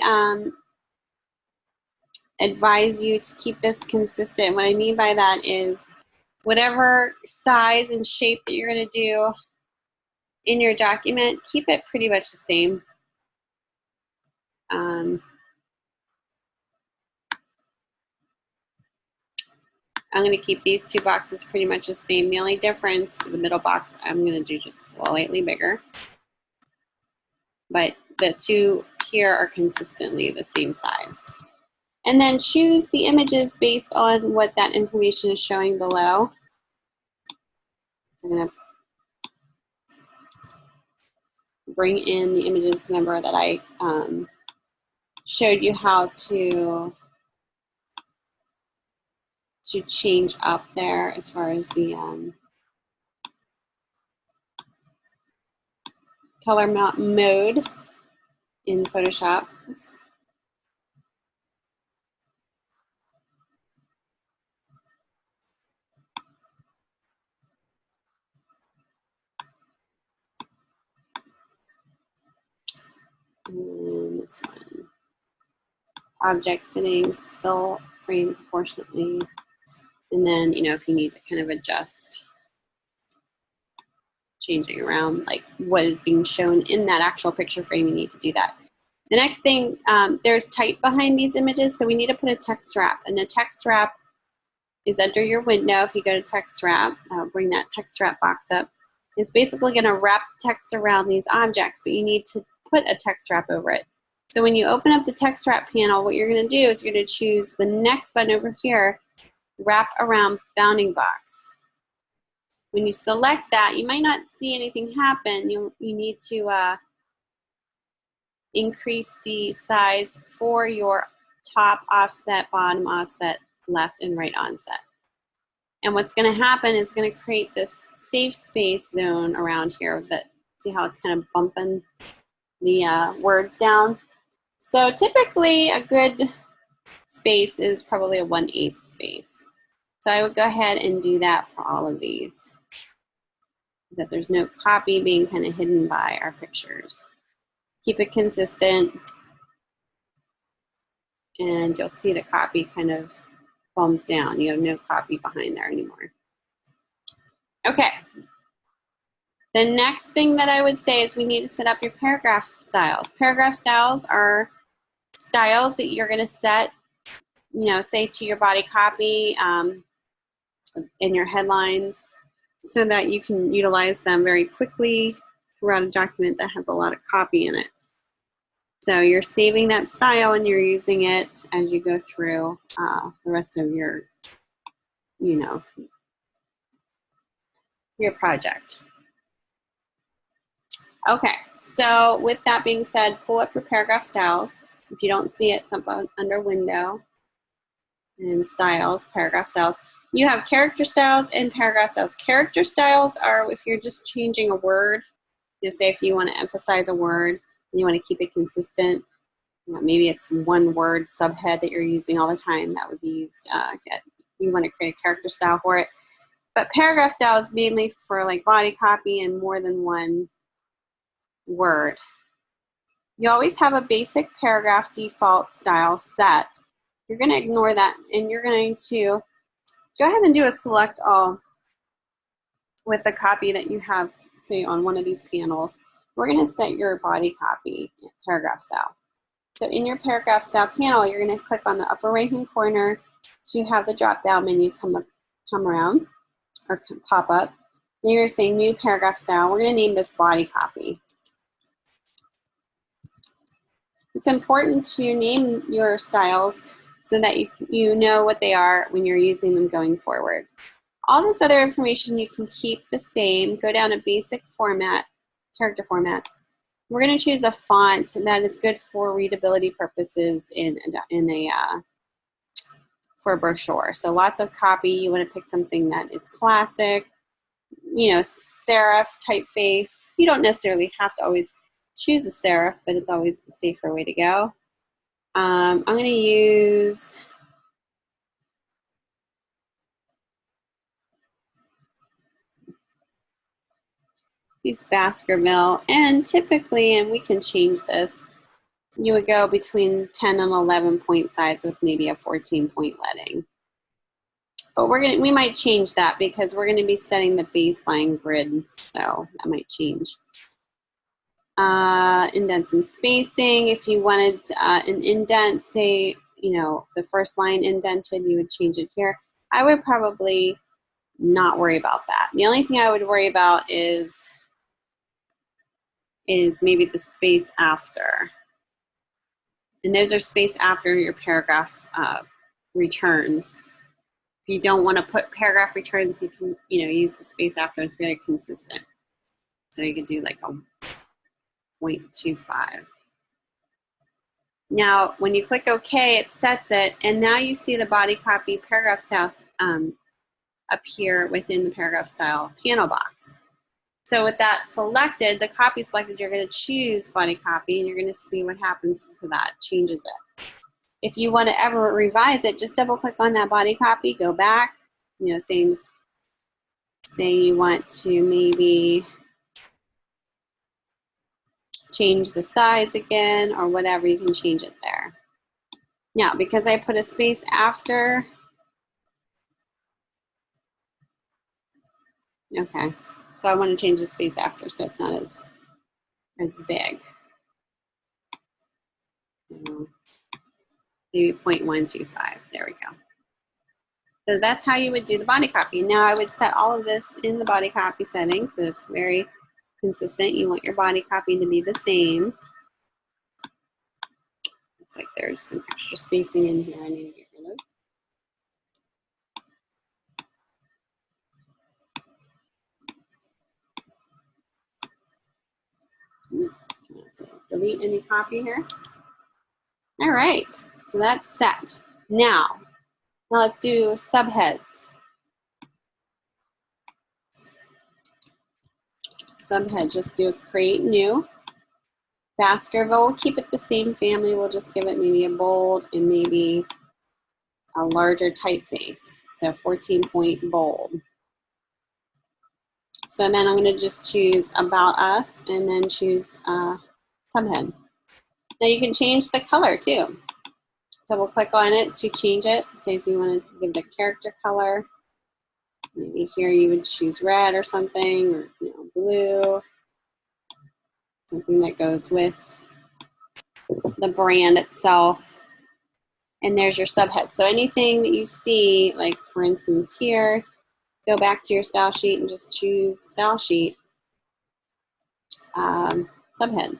advise you to keep this consistent. What I mean by that is whatever size and shape that you're going to do in your document, keep it pretty much the same. I'm going to keep these two boxes pretty much the same. The only difference, the middle box, I'm going to do just slightly bigger. But the two here are consistently the same size. And then choose the images based on what that information is showing below. So I'm going to bring in the images. Remember that I showed you how to change up there as far as the color mode in Photoshop. Oops. And this one. Object fitting, fill frame proportionately. And then, you know, if you need to kind of adjust, changing around like what is being shown in that actual picture frame, you need to do that. The next thing, there's type behind these images, so we need to put a text wrap. And the text wrap is under your window. If you go to text wrap, bring that text wrap box up. It's basically going to wrap the text around these objects, but you need to put a text wrap over it. So when you open up the text wrap panel, what you're going to do is you're going to choose the next button over here, wrap around bounding box. When you select that, you might not see anything happen. You need to increase the size for your top offset, bottom offset, left and right onset. And what's going to happen is going to create this safe space zone around here. That, see how it's kind of bumping the words down? So typically a good space is probably a 1/8 space. So I would go ahead and do that for all of these, that there's no copy being kind of hidden by our pictures. Keep it consistent, and you'll see the copy kind of bump down. You have no copy behind there anymore. Okay. The next thing that I would say is we need to set up your paragraph styles. Paragraph styles are styles that you're going to set, you know, say to your body copy in your headlines, so that you can utilize them very quickly throughout a document that has a lot of copy in it. So you're saving that style and you're using it as you go through the rest of your, you know, your project. Okay, so with that being said, pull up your paragraph styles. If you don't see it, it's up under window and styles, paragraph styles. You have character styles and paragraph styles. Character styles are if you're just changing a word. You know, say if you want to emphasize a word and you want to keep it consistent. You know, maybe it's one word subhead that you're using all the time that would be used. You want to create a character style for it. But paragraph style is mainly for like body copy and more than one word. You always have a basic paragraph default style set. You're going to ignore that and you're going to go ahead and do a select all with the copy that you have, say, on one of these panels. We're going to set your body copy paragraph style. So in your paragraph style panel, you're going to click on the upper right hand corner to have the drop down menu come around or pop up. Then you're going to say new paragraph style. We're going to name this body copy. It's important to name your styles so that you know what they are when you're using them going forward. All this other information you can keep the same. Go down to basic format, character formats. We're going to choose a font that is good for readability purposes for a brochure. So lots of copy. You want to pick something that is classic, you know, serif typeface. You don't necessarily have to always choose a serif, but it's always the safer way to go. I'm going to use Baskerville, and typically, and we can change this, you would go between 10 and 11 point size with maybe a 14 point leading. But we might change that because we're going to be setting the baseline grid, so that might change. Indents and spacing. If you wanted an indent, say, you know, the first line indented, you would change it here. I would probably not worry about that. The only thing I would worry about is maybe the space after. And those are spaced after your paragraph returns. If you don't want to put paragraph returns, you can, you know, use the space after. It's very consistent. So you could do like a 0.25. Now, when you click OK, it sets it, and now you see the body copy paragraph style appear within the paragraph style panel box. So with that selected, the copy selected, you're going to choose body copy, and you're going to see what happens to that, changes it. If you want to ever revise it, just double click on that body copy, go back, you know, say you want to maybe change the size again or whatever, you can change it there. Now, because I put a space after, okay, so I want to change the space after so it's not as big. Maybe 0.125, there we go. So that's how you would do the body copy. Now I would set all of this in the body copy setting so it's very consistent. You want your body copy to be the same. Looks like there's some extra spacing in here I need to get rid of. Let's delete any copy here. All right, so that's set. Now let's do subheads. Subhead, just do a create new. Baskerville, we'll keep it the same family. We'll just give it maybe a bold and maybe a larger typeface. So 14 point bold. So then I'm going to just choose About Us and then choose subhead. Now you can change the color too. Double click on it to change it. Say if you want to give it a character color. Maybe here you would choose red or something, or blue. Something that goes with the brand itself. And there's your subhead. So anything that you see, like for instance here, go back to your style sheet and just choose style sheet subhead.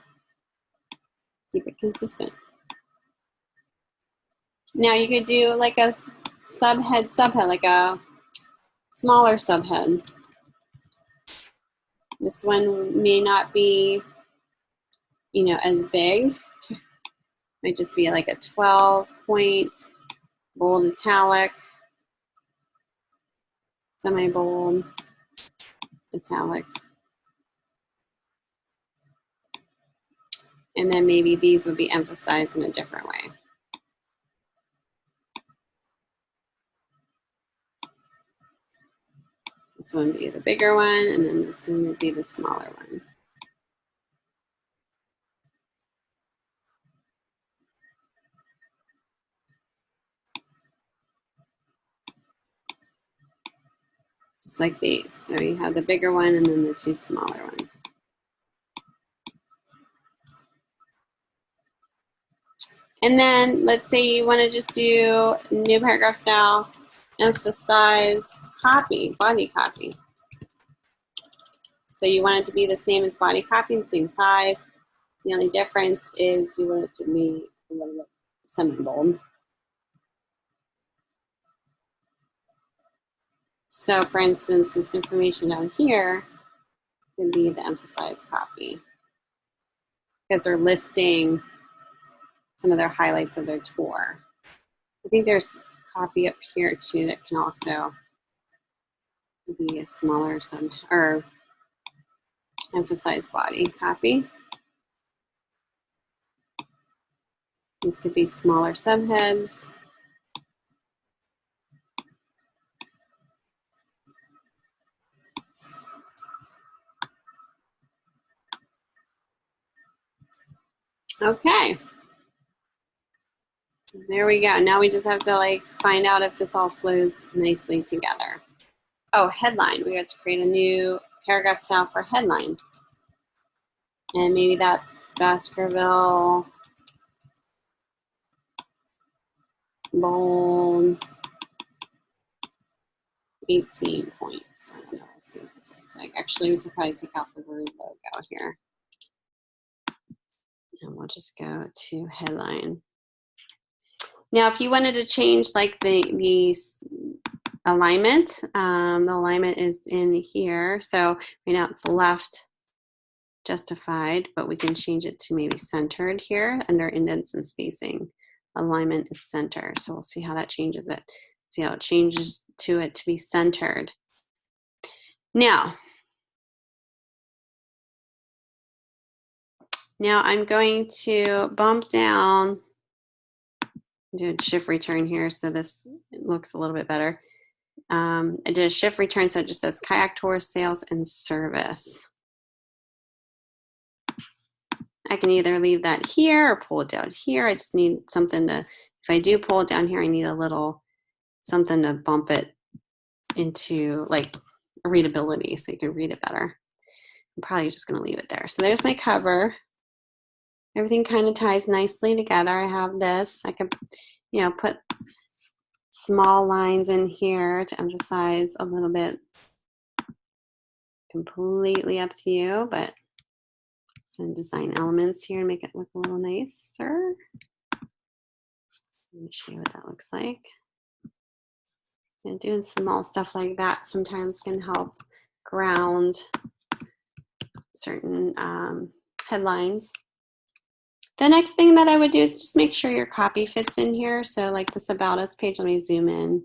Keep it consistent. Now you could do like a subhead, like a smaller subhead. This one may not be, as big. Might just be like a 12-point, bold italic, semi-bold, italic. And then maybe these would be emphasized in a different way. This one would be the bigger one, and then this one would be the smaller one. Just like these. So you have the bigger one and then the two smaller ones. And then let's say you want to just do new paragraph style, emphasize copy, body copy. So you want it to be the same as body copy, the same size. The only difference is you want it to be a little bit semi-bold. So for instance, this information down here can be the emphasized copy because they're listing some of their highlights of their tour. I think there's copy up here too that can also be a smaller or emphasized body copy. These could be smaller subheads. Okay. So there we go. Now we just have to find out if this all flows nicely together. Oh, headline. We have to create a new paragraph style for headline. And maybe that's Baskerville, bold, 18 points. I don't know. We'll see what this looks like. Actually, we could probably take out the word logo here. And we'll just go to headline. Now, if you wanted to change the alignment, the alignment is in here. So right now it's left justified, but we can change it to maybe centered here under indents and spacing. Alignment is center. So we'll see how that changes it. See how it changes to it to be centered. Now I'm going to bump down, do a shift return here so this looks a little bit better. I did a shift return so it just says kayak tour sales and service. I can either leave that here or pull it down here. I just need something to, if I do pull it down here, I need a little something to bump it into readability so you can read it better. I'm probably just going to leave it there. So there's my cover. Everything kind of ties nicely together. I have this. I can, put small lines in here to emphasize a little bit. Completely up to you, but I'm going to design elements here and make it look a little nicer. Let me show you what that looks like. And doing small stuff like that sometimes can help ground certain headlines. The next thing that I would do is just make sure your copy fits in here. So like this About Us page, let me zoom in.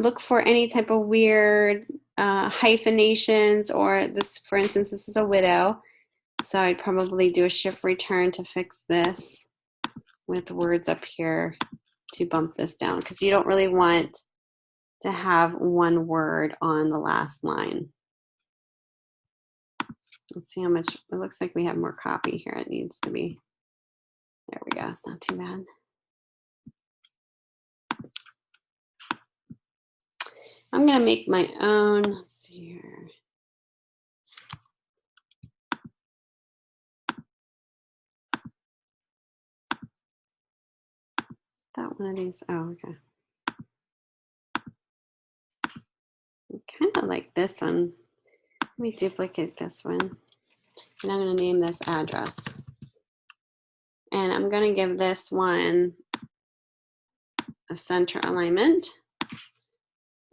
Look for any type of weird hyphenations, or this, for instance, this is a widow. So I'd probably do a shift return to fix this with words up here to bump this down, because you don't really want to have one word on the last line. Let's see how much, it looks like we have more copy here. It needs to be, there we go, it's not too bad. I'm gonna make my own, let's see here. That one of these, oh, okay. I kind of like this one. Let me duplicate this one. And I'm going to name this address. And I'm going to give this one a center alignment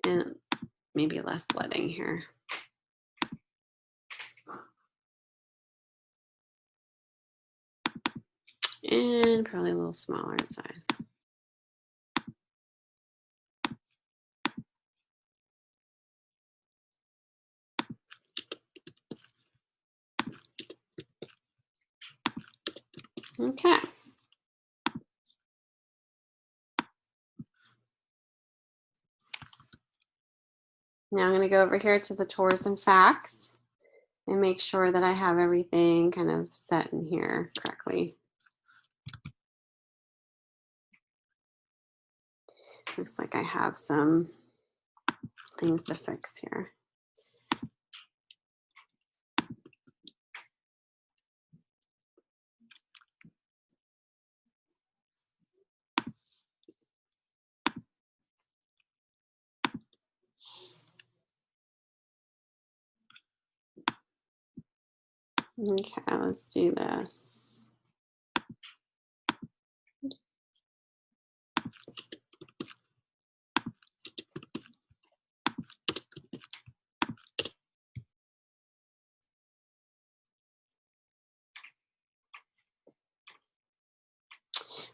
and maybe less leading here. And probably a little smaller in size. Okay. Now I'm going to go over here to the tours and facts and make sure that I have everything kind of set in here correctly. Looks like I have some things to fix here. Okay, let's do this.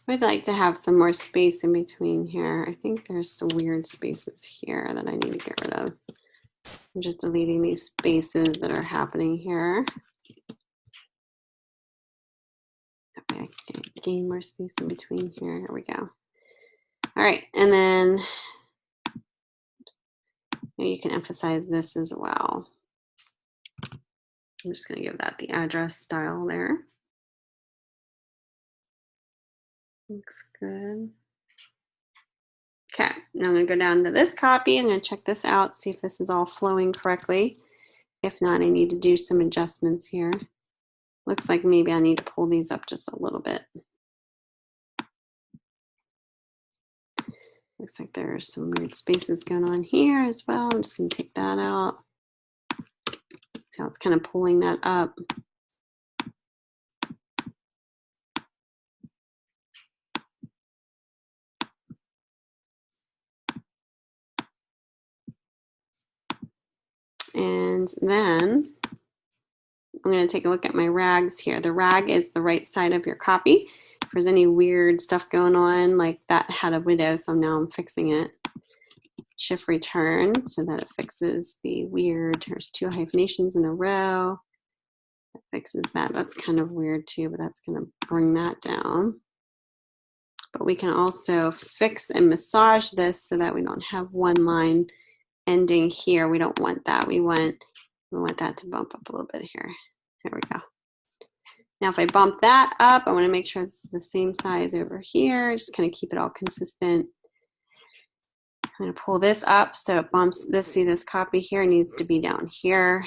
I'd like to have some more space in between here. I think there's some weird spaces here that I need to get rid of. I'm just deleting these spaces that are happening here. That way I can gain more space in between here. Here we go. All right, and then you can emphasize this as well. I'm just going to give that the address style there. Looks good. Okay, now I'm going to go down to this copy. I'm going to check this out, see if this is all flowing correctly. If not, I need to do some adjustments here. Looks like maybe I need to pull these up just a little bit. Looks like there's some weird spaces going on here as well. I'm just going to take that out. See how it's kind of pulling that up. And then I'm going to take a look at my rags here. The rag is the right side of your copy. If there's any weird stuff going on, like that had a widow, so now I'm fixing it. Shift return so that it fixes the weird, there's 2 hyphenations in a row. That fixes that. That's kind of weird too, but that's going to bring that down. But we can also fix and massage this so that we don't have one line ending here. We don't want that. We want that to bump up a little bit here. There we go. Now if I bump that up, I want to make sure it's the same size over here. Just kind of keep it all consistent. I'm going to pull this up so it bumps this. See, this copy here needs to be down here.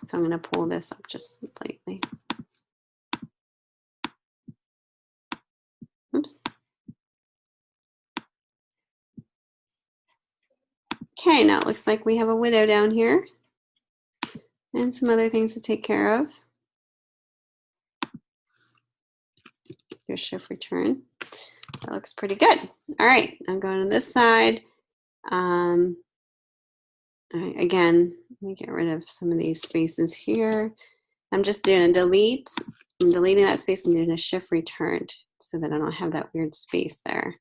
So I'm going to pull this up just slightly. Oops. Okay, now it looks like we have a widow down here and some other things to take care of. Your shift return. That looks pretty good. All right, I'm going to this side. All right, again, let me get rid of some of these spaces here. I'm just doing a delete. I'm deleting that space and doing a shift return so that I don't have that weird space there.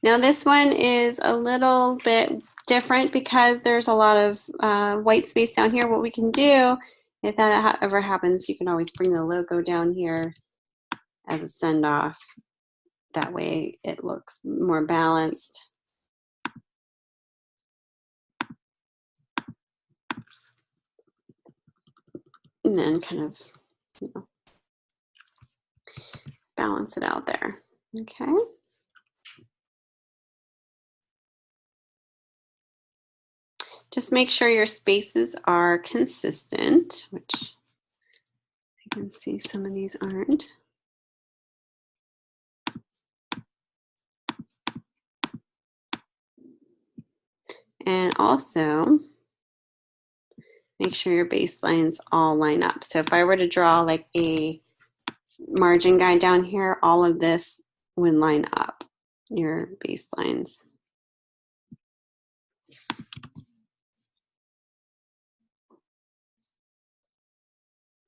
Now this one is a little bit different because there's a lot of white space down here. What we can do, if that ever happens, you can always bring the logo down here as a send off. That way it looks more balanced. And then kind of, you know, balance it out there. Okay. Just make sure your spaces are consistent, which I can see some of these aren't. And also make sure your baselines all line up. So if I were to draw like a margin guide down here, all of this would line up, your baselines.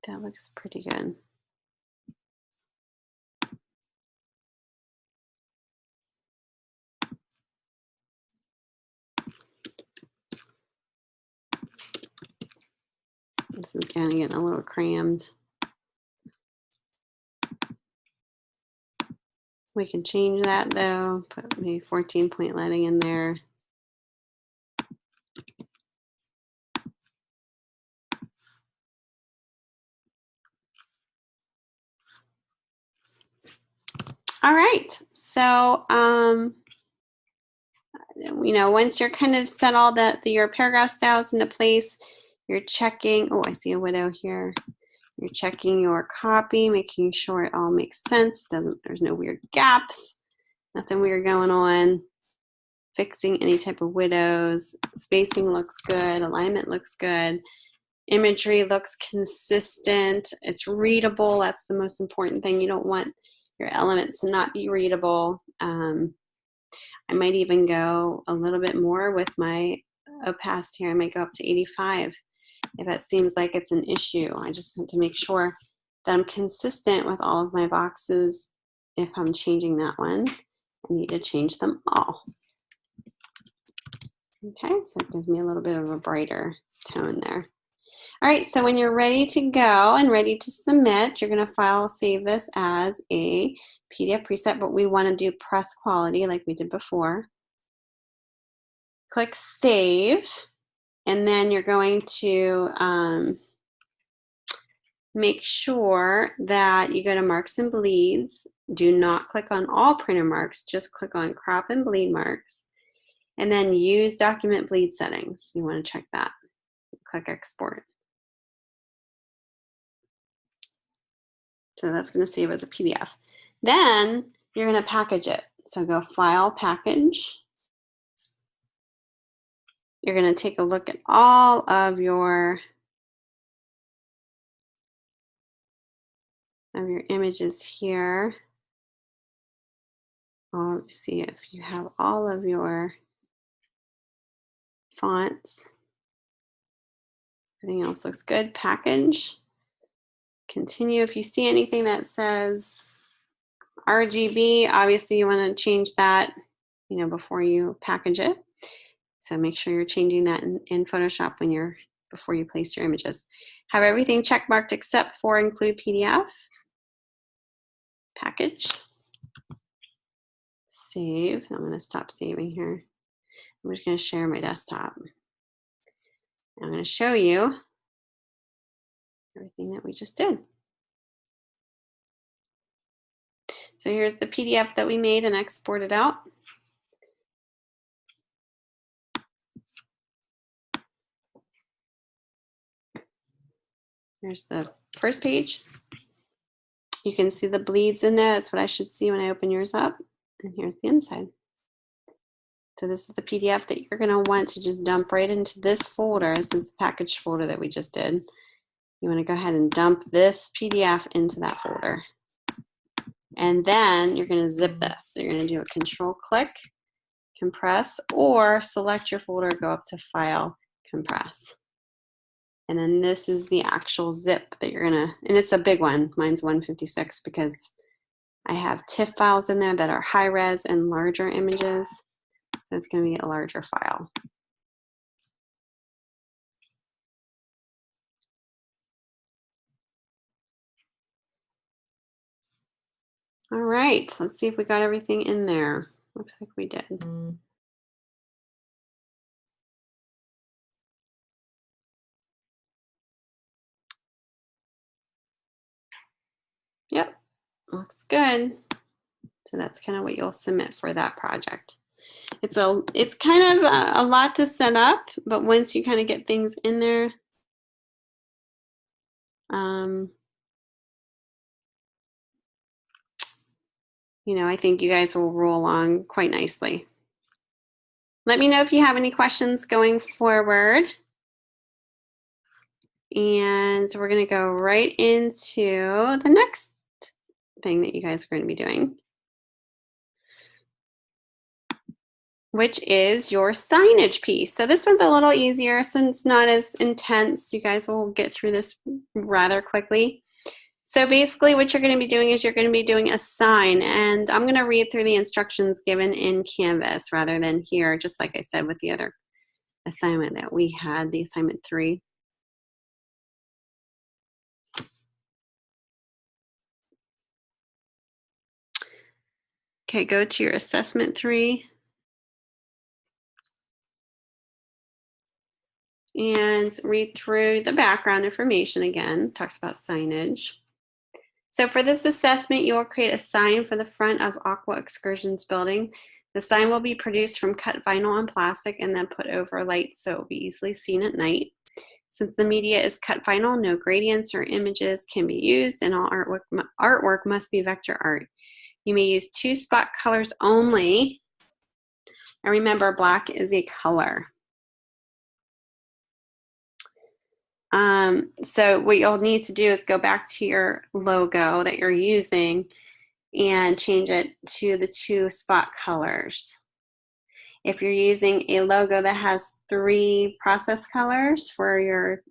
That looks pretty good. This is kind of getting a little crammed. We can change that though, put maybe 14-point leading in there. All right, so you know, once you're kind of set all your paragraph styles into place, you're checking, oh, I see a widow here. You're checking your copy, making sure it all makes sense. There's no weird gaps, nothing weird going on. Fixing any type of widows. Spacing looks good, alignment looks good. Imagery looks consistent. It's readable. That's the most important thing. You don't want your elements to not be readable. I might even go a little bit more with my opacity here. I might go up to 85 if it seems like it's an issue. I just have to make sure that I'm consistent with all of my boxes. If I'm changing that one, I need to change them all. Okay, so it gives me a little bit of a brighter tone there. All right, so when you're ready to go and ready to submit, you're going to file save this as a PDF preset, but we want to do press quality like we did before. Click save, and then you're going to make sure that you go to marks and bleeds. Do not click on all printer marks, just click on crop and bleed marks, and then use document bleed settings. You want to check that. Click export. So that's going to save as a PDF. Then you're going to package it. So go File, Package. You're going to take a look at all of your images here. I'll see if you have all of your fonts. Everything else looks good. Package. Continue. If you see anything that says RGB, obviously you want to change that, you know, before you package it. So make sure you're changing that in Photoshop before you place your images. Have everything checkmarked except for include PDF. Package. Save. I'm going to stop saving here. I'm just going to share my desktop. I'm going to show you everything that we just did. So here's the PDF that we made and exported out. Here's the first page. You can see the bleeds in there. That's what I should see when I open yours up. And here's the inside. So this is the PDF that you're going to want to just dump right into this folder. This is the package folder that we just did. You want to go ahead and dump this PDF into that folder. And then you're going to zip this. So you're going to do a control click, compress, or select your folder, go up to File, Compress. And then this is the actual zip that you're going to, and it's a big one. Mine's 156 because I have TIFF files in there that are high res and larger images. So it's going to be a larger file. All right, so let's see if we got everything in there. Looks like we did. Yep, looks good. So that's kind of what you'll submit for that project. It's kind of a lot to set up, but once you kind of get things in there, you know, I think you guys will roll along quite nicely. Let me know if you have any questions going forward. And we're going to go right into the next thing that you guys are going to be doing, which is your signage piece. So this one's a little easier since it's not as intense. You guys will get through this rather quickly. So basically what you're going to be doing is you're going to be doing a sign, and I'm going to read through the instructions given in Canvas rather than here, just like I said with the other assignment that we had, the assignment 3. Okay, go to your assessment 3. And read through the background information again. Talks about signage. So for this assessment, you will create a sign for the front of Aqua Excursions building. The sign will be produced from cut vinyl and plastic and then put over lights so it will be easily seen at night. Since the media is cut vinyl, no gradients or images can be used, and all artwork must be vector art. You may use 2 spot colors only. And remember, black is a color. So what you'll need to do is go back to your logo that you're using and change it to the 2 spot colors. If you're using a logo that has 3 process colors for your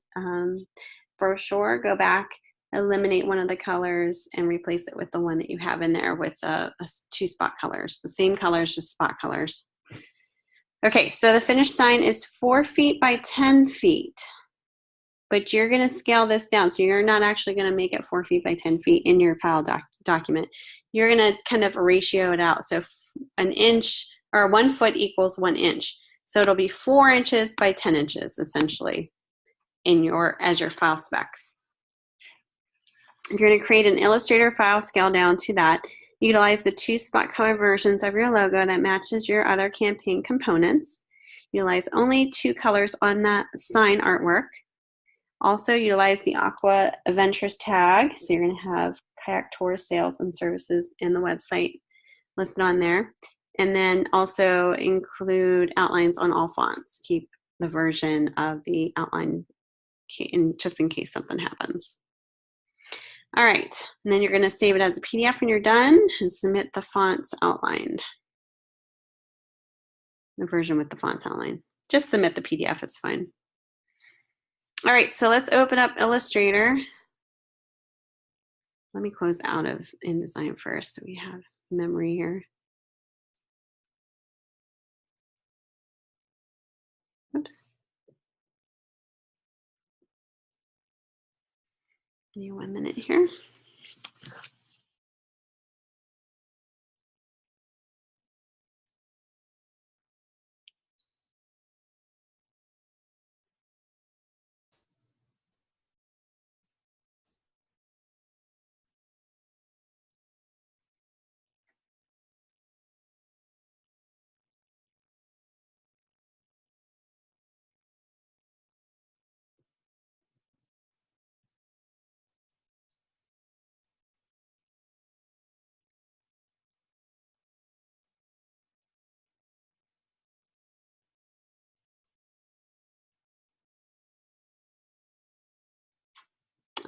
brochure, go back, eliminate one of the colors and replace it with the one that you have in there with 2 spot colors. The same colors, just spot colors. Okay, so the finished sign is 4 feet by 10 feet. But you're going to scale this down. So you're not actually going to make it 4 feet by 10 feet in your file document. You're going to kind of ratio it out. So an inch or 1 foot equals 1 inch. So it'll be 4 inches by 10 inches essentially as your file specs. You're going to create an Illustrator file, scale down to that. Utilize the 2 spot color versions of your logo that matches your other campaign components. Utilize only 2 colors on that sign artwork. Also utilize the Aqua Adventures tag. So you're going to have kayak tour sales and services in the website listed on there. And then also include outlines on all fonts. Keep the version of the outline just in case something happens. All right, and then you're going to save it as a PDF when you're done and submit the fonts outlined. The version with the fonts outlined. Just submit the PDF, it's fine. All right, so let's open up Illustrator. Let me close out of InDesign first so we have memory here. Oops. Give me 1 minute here.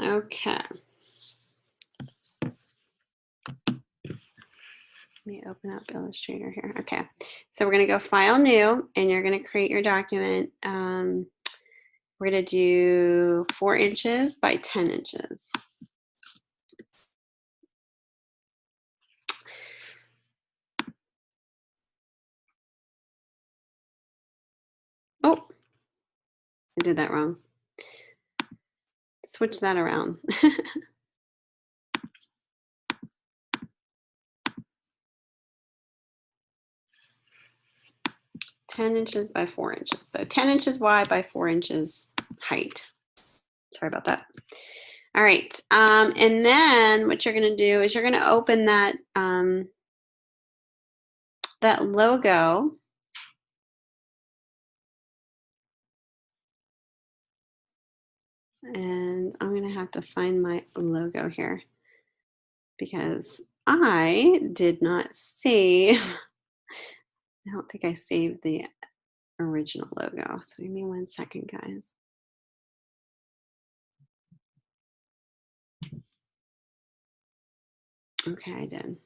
Okay. Let me open up Illustrator here. Okay, so we're going to go File, New, and you're going to create your document. We're going to do 4 inches by 10 inches. Oh, I did that wrong. Switch that around. 10 inches by 4 inches. So 10 inches wide by 4 inches height. Sorry about that. All right. And then what you're going to do is you're going to open that, that logo. And I'm going to have to find my logo here because I did not save. I don't think I saved the original logo. So give me 1 second, guys. Okay, I did.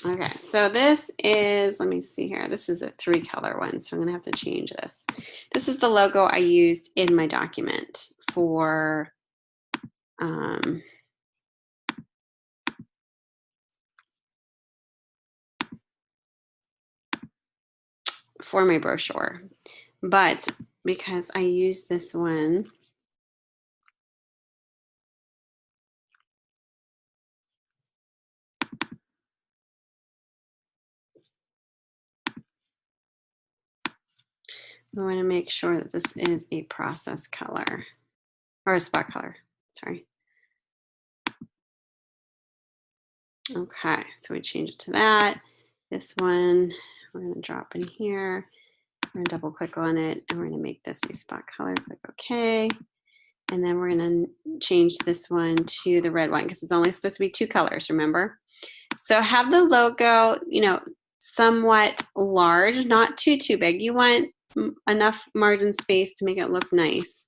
Okay, so this is, let me see here. This is a 3-color one, so I'm gonna have to change this. This is the logo I used in my document for my brochure. But because I use this one, I want to make sure that this is a process color or a spot color, sorry. Okay, so we change it to that. This one, we're going to drop in here. We're going to double click on it and we're going to make this a spot color. Click OK. And then we're going to change this one to the red one because it's only supposed to be 2 colors, remember? So have the logo, you know, somewhat large, not too big. You want enough margin space to make it look nice.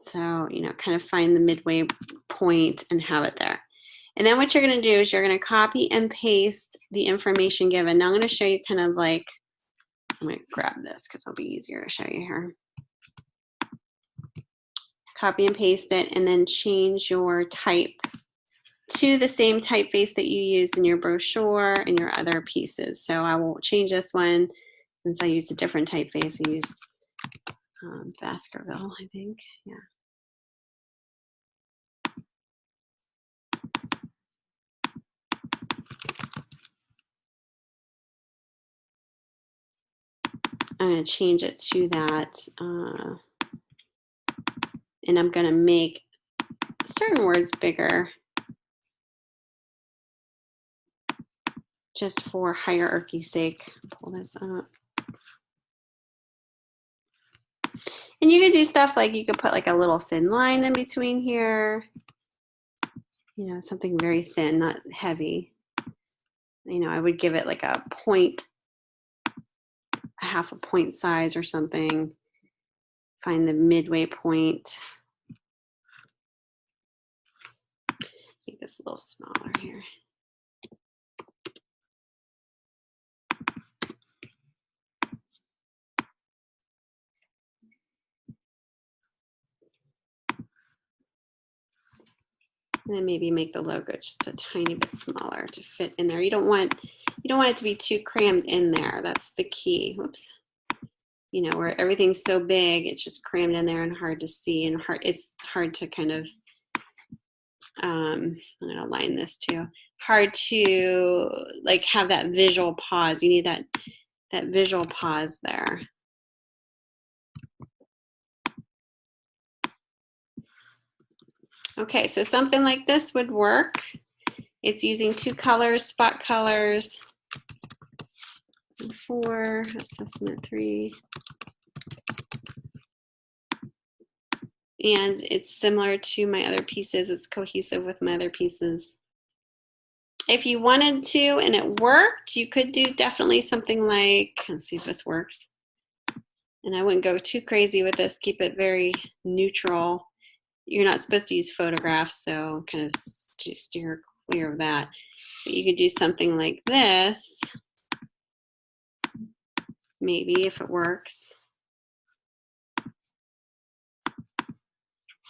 So, you know, kind of find the midway point and have it there. And then what you're going to do is you're going to copy and paste the information given. Now I'm going to show you kind of like, I'm going to grab this because it'll be easier to show you here. Copy and paste it and then change your type to the same typeface that you use in your brochure and your other pieces. So I will change this one since I used a different typeface. I used Baskerville, I think. Yeah. I'm going to change it to that. And I'm going to make certain words bigger just for hierarchy's sake. Pull this up. And you could do stuff like you could put like a little thin line in between here. You know, something very thin, not heavy. You know, I would give it like a point, half a point size or something. Find the midway point. Make this a little smaller here. And then maybe make the logo just a tiny bit smaller to fit in there. You don't want it to be too crammed in there. That's the key. Whoops. You know, where everything's so big, it's just crammed in there and hard to see, and it's hard to kind of I'm gonna align this too. Hard to like have that visual pause. You need that visual pause there. Okay, so something like this would work. It's using 2 colors, spot colors. 4, assessment 3. And it's similar to my other pieces. It's cohesive with my other pieces. If you wanted to and it worked, you could do definitely something like, let's see if this works. And I wouldn't go too crazy with this, keep it very neutral. You're not supposed to use photographs, so kind of steer clear of that. But you could do something like this, maybe if it works.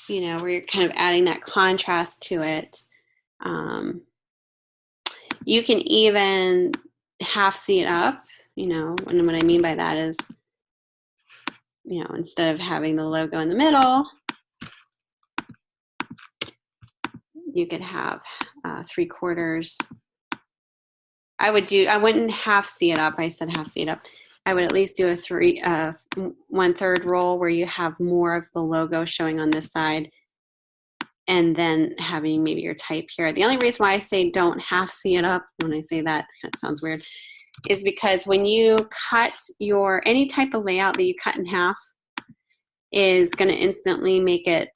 You know, where you're kind of adding that contrast to it. You can even half see it up, you know, and what I mean by that is, you know, instead of having the logo in the middle, you could have 3/4. I wouldn't half see it up. I said half see it up. I would at least do a 1/3 roll where you have more of the logo showing on this side and then having maybe your type here. The only reason why I say don't half see it up, when I say that, it kind of sounds weird, is because when you cut any type of layout that you cut in half is going to instantly make it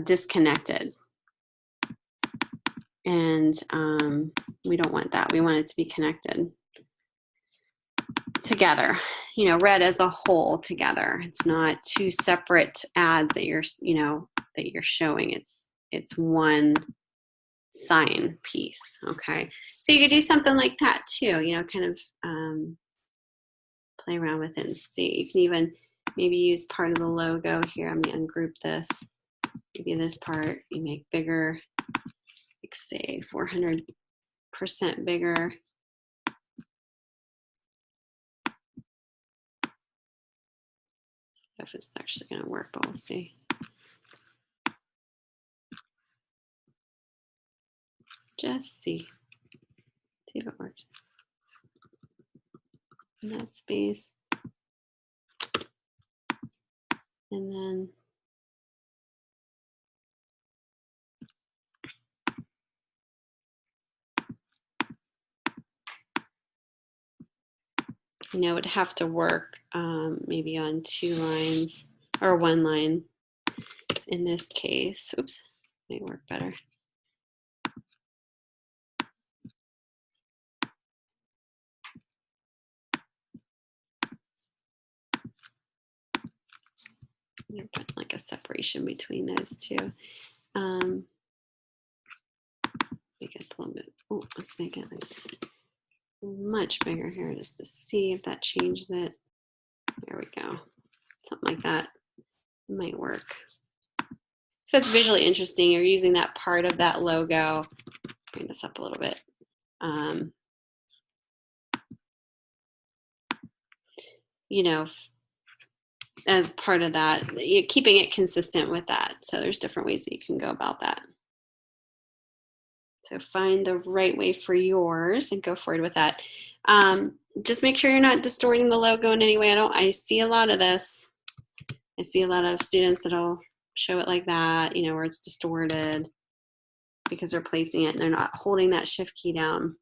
disconnected. And we don't want that. We want it to be connected together, you know, read as a whole together. It's not two separate ads that you're, you know, that you're showing. It's one sign piece. Okay, so you could do something like that too, you know, kind of play around with it and see. You can even maybe use part of the logo here. I'm going to ungroup this. Maybe this part you make bigger, like say 400% bigger. If it's actually going to work, but we'll see. Just see if it works. In that space. And then you know, it would have to work maybe on 2 lines or 1 line in this case. Oops, might work better. Put like a separation between those two. Make it a little bit. Oh, let's make it like much bigger here just to see if that changes it. There we go. Something like that might work. So it's visually interesting. You're using that part of that logo. Bring this up a little bit. You know, as part of that, you're keeping it consistent with that. So there's different ways that you can go about that. So find the right way for yours and go forward with that. Just make sure you're not distorting the logo in any way. I see a lot of this. I see a lot of students that'll show it like that, you know, where it's distorted because they're placing it and they're not holding that shift key down.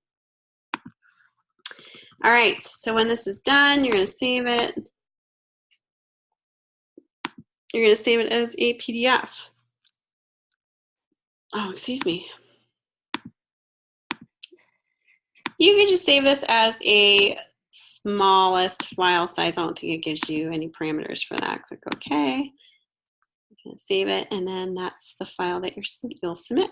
All right, so when this is done, you're going to save it. You're going to save it as a PDF. Oh, excuse me. You can just save this as a smallest file size. I don't think it gives you any parameters for that. Click OK. I'm going to save it, and then that's the file that you'll submit.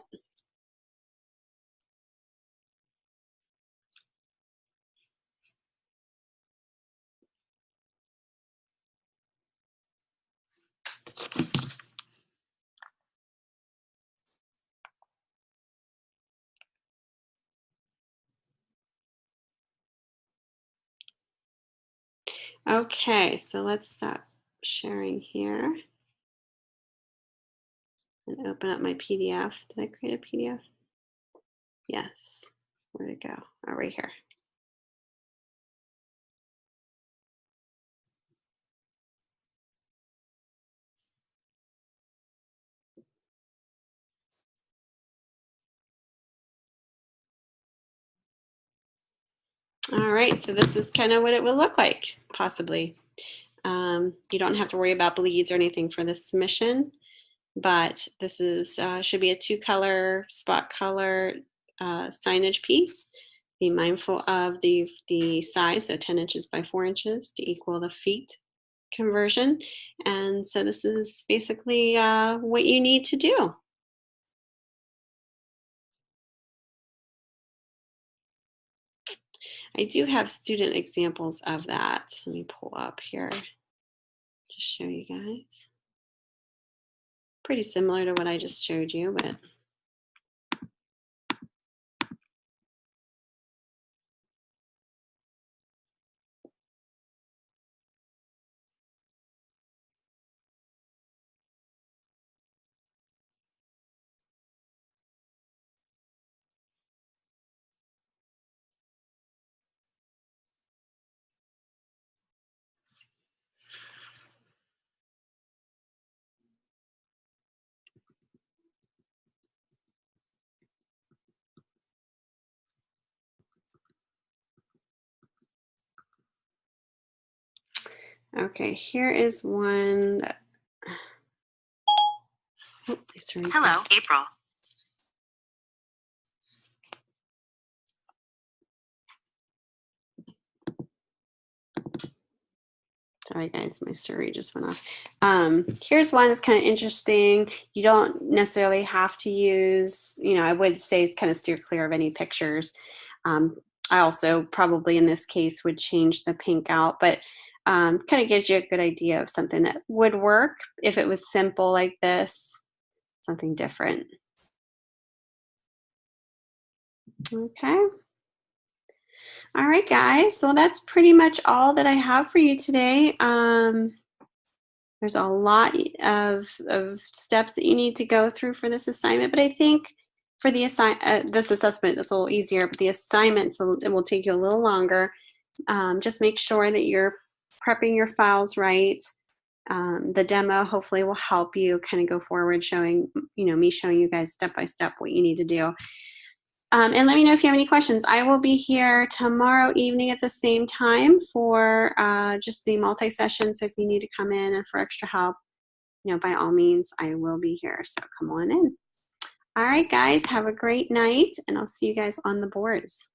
Okay, so let's stop sharing here and open up my PDF. Did I create a PDF? Yes. Where'd it go? Oh, right here. All right, so this is kind of what it would look like, possibly. You don't have to worry about bleeds or anything for this submission, but this is should be a 2-color spot color signage piece. Be mindful of the size, so 10 inches by 4 inches to equal the feet conversion. And so this is basically what you need to do. I do have student examples of that. Let me pull up here to show you guys. Pretty similar to what I just showed you, but okay, here is one that Oh, Hello, April. Sorry guys, my Siri just went off. Here's one that's kind of interesting. You don't necessarily have to use, you know, I would say kind of steer clear of any pictures. I also probably in this case would change the pink out, but kind of gives you a good idea of something that would work if it was simple like this, something different. Okay. All right, guys. So that's pretty much all that I have for you today. There's a lot of steps that you need to go through for this assignment, but I think for the this assessment it's a little easier, but the assignments, it will take you a little longer. Just make sure that you're prepping your files right. The demo hopefully will help you kind of go forward, showing, you know, me showing you guys step by step what you need to do. And let me know if you have any questions. I will be here tomorrow evening at the same time for just the multi-session. So if you need to come in and for extra help, you know, by all means, I will be here. So come on in. All right, guys, have a great night, and I'll see you guys on the boards.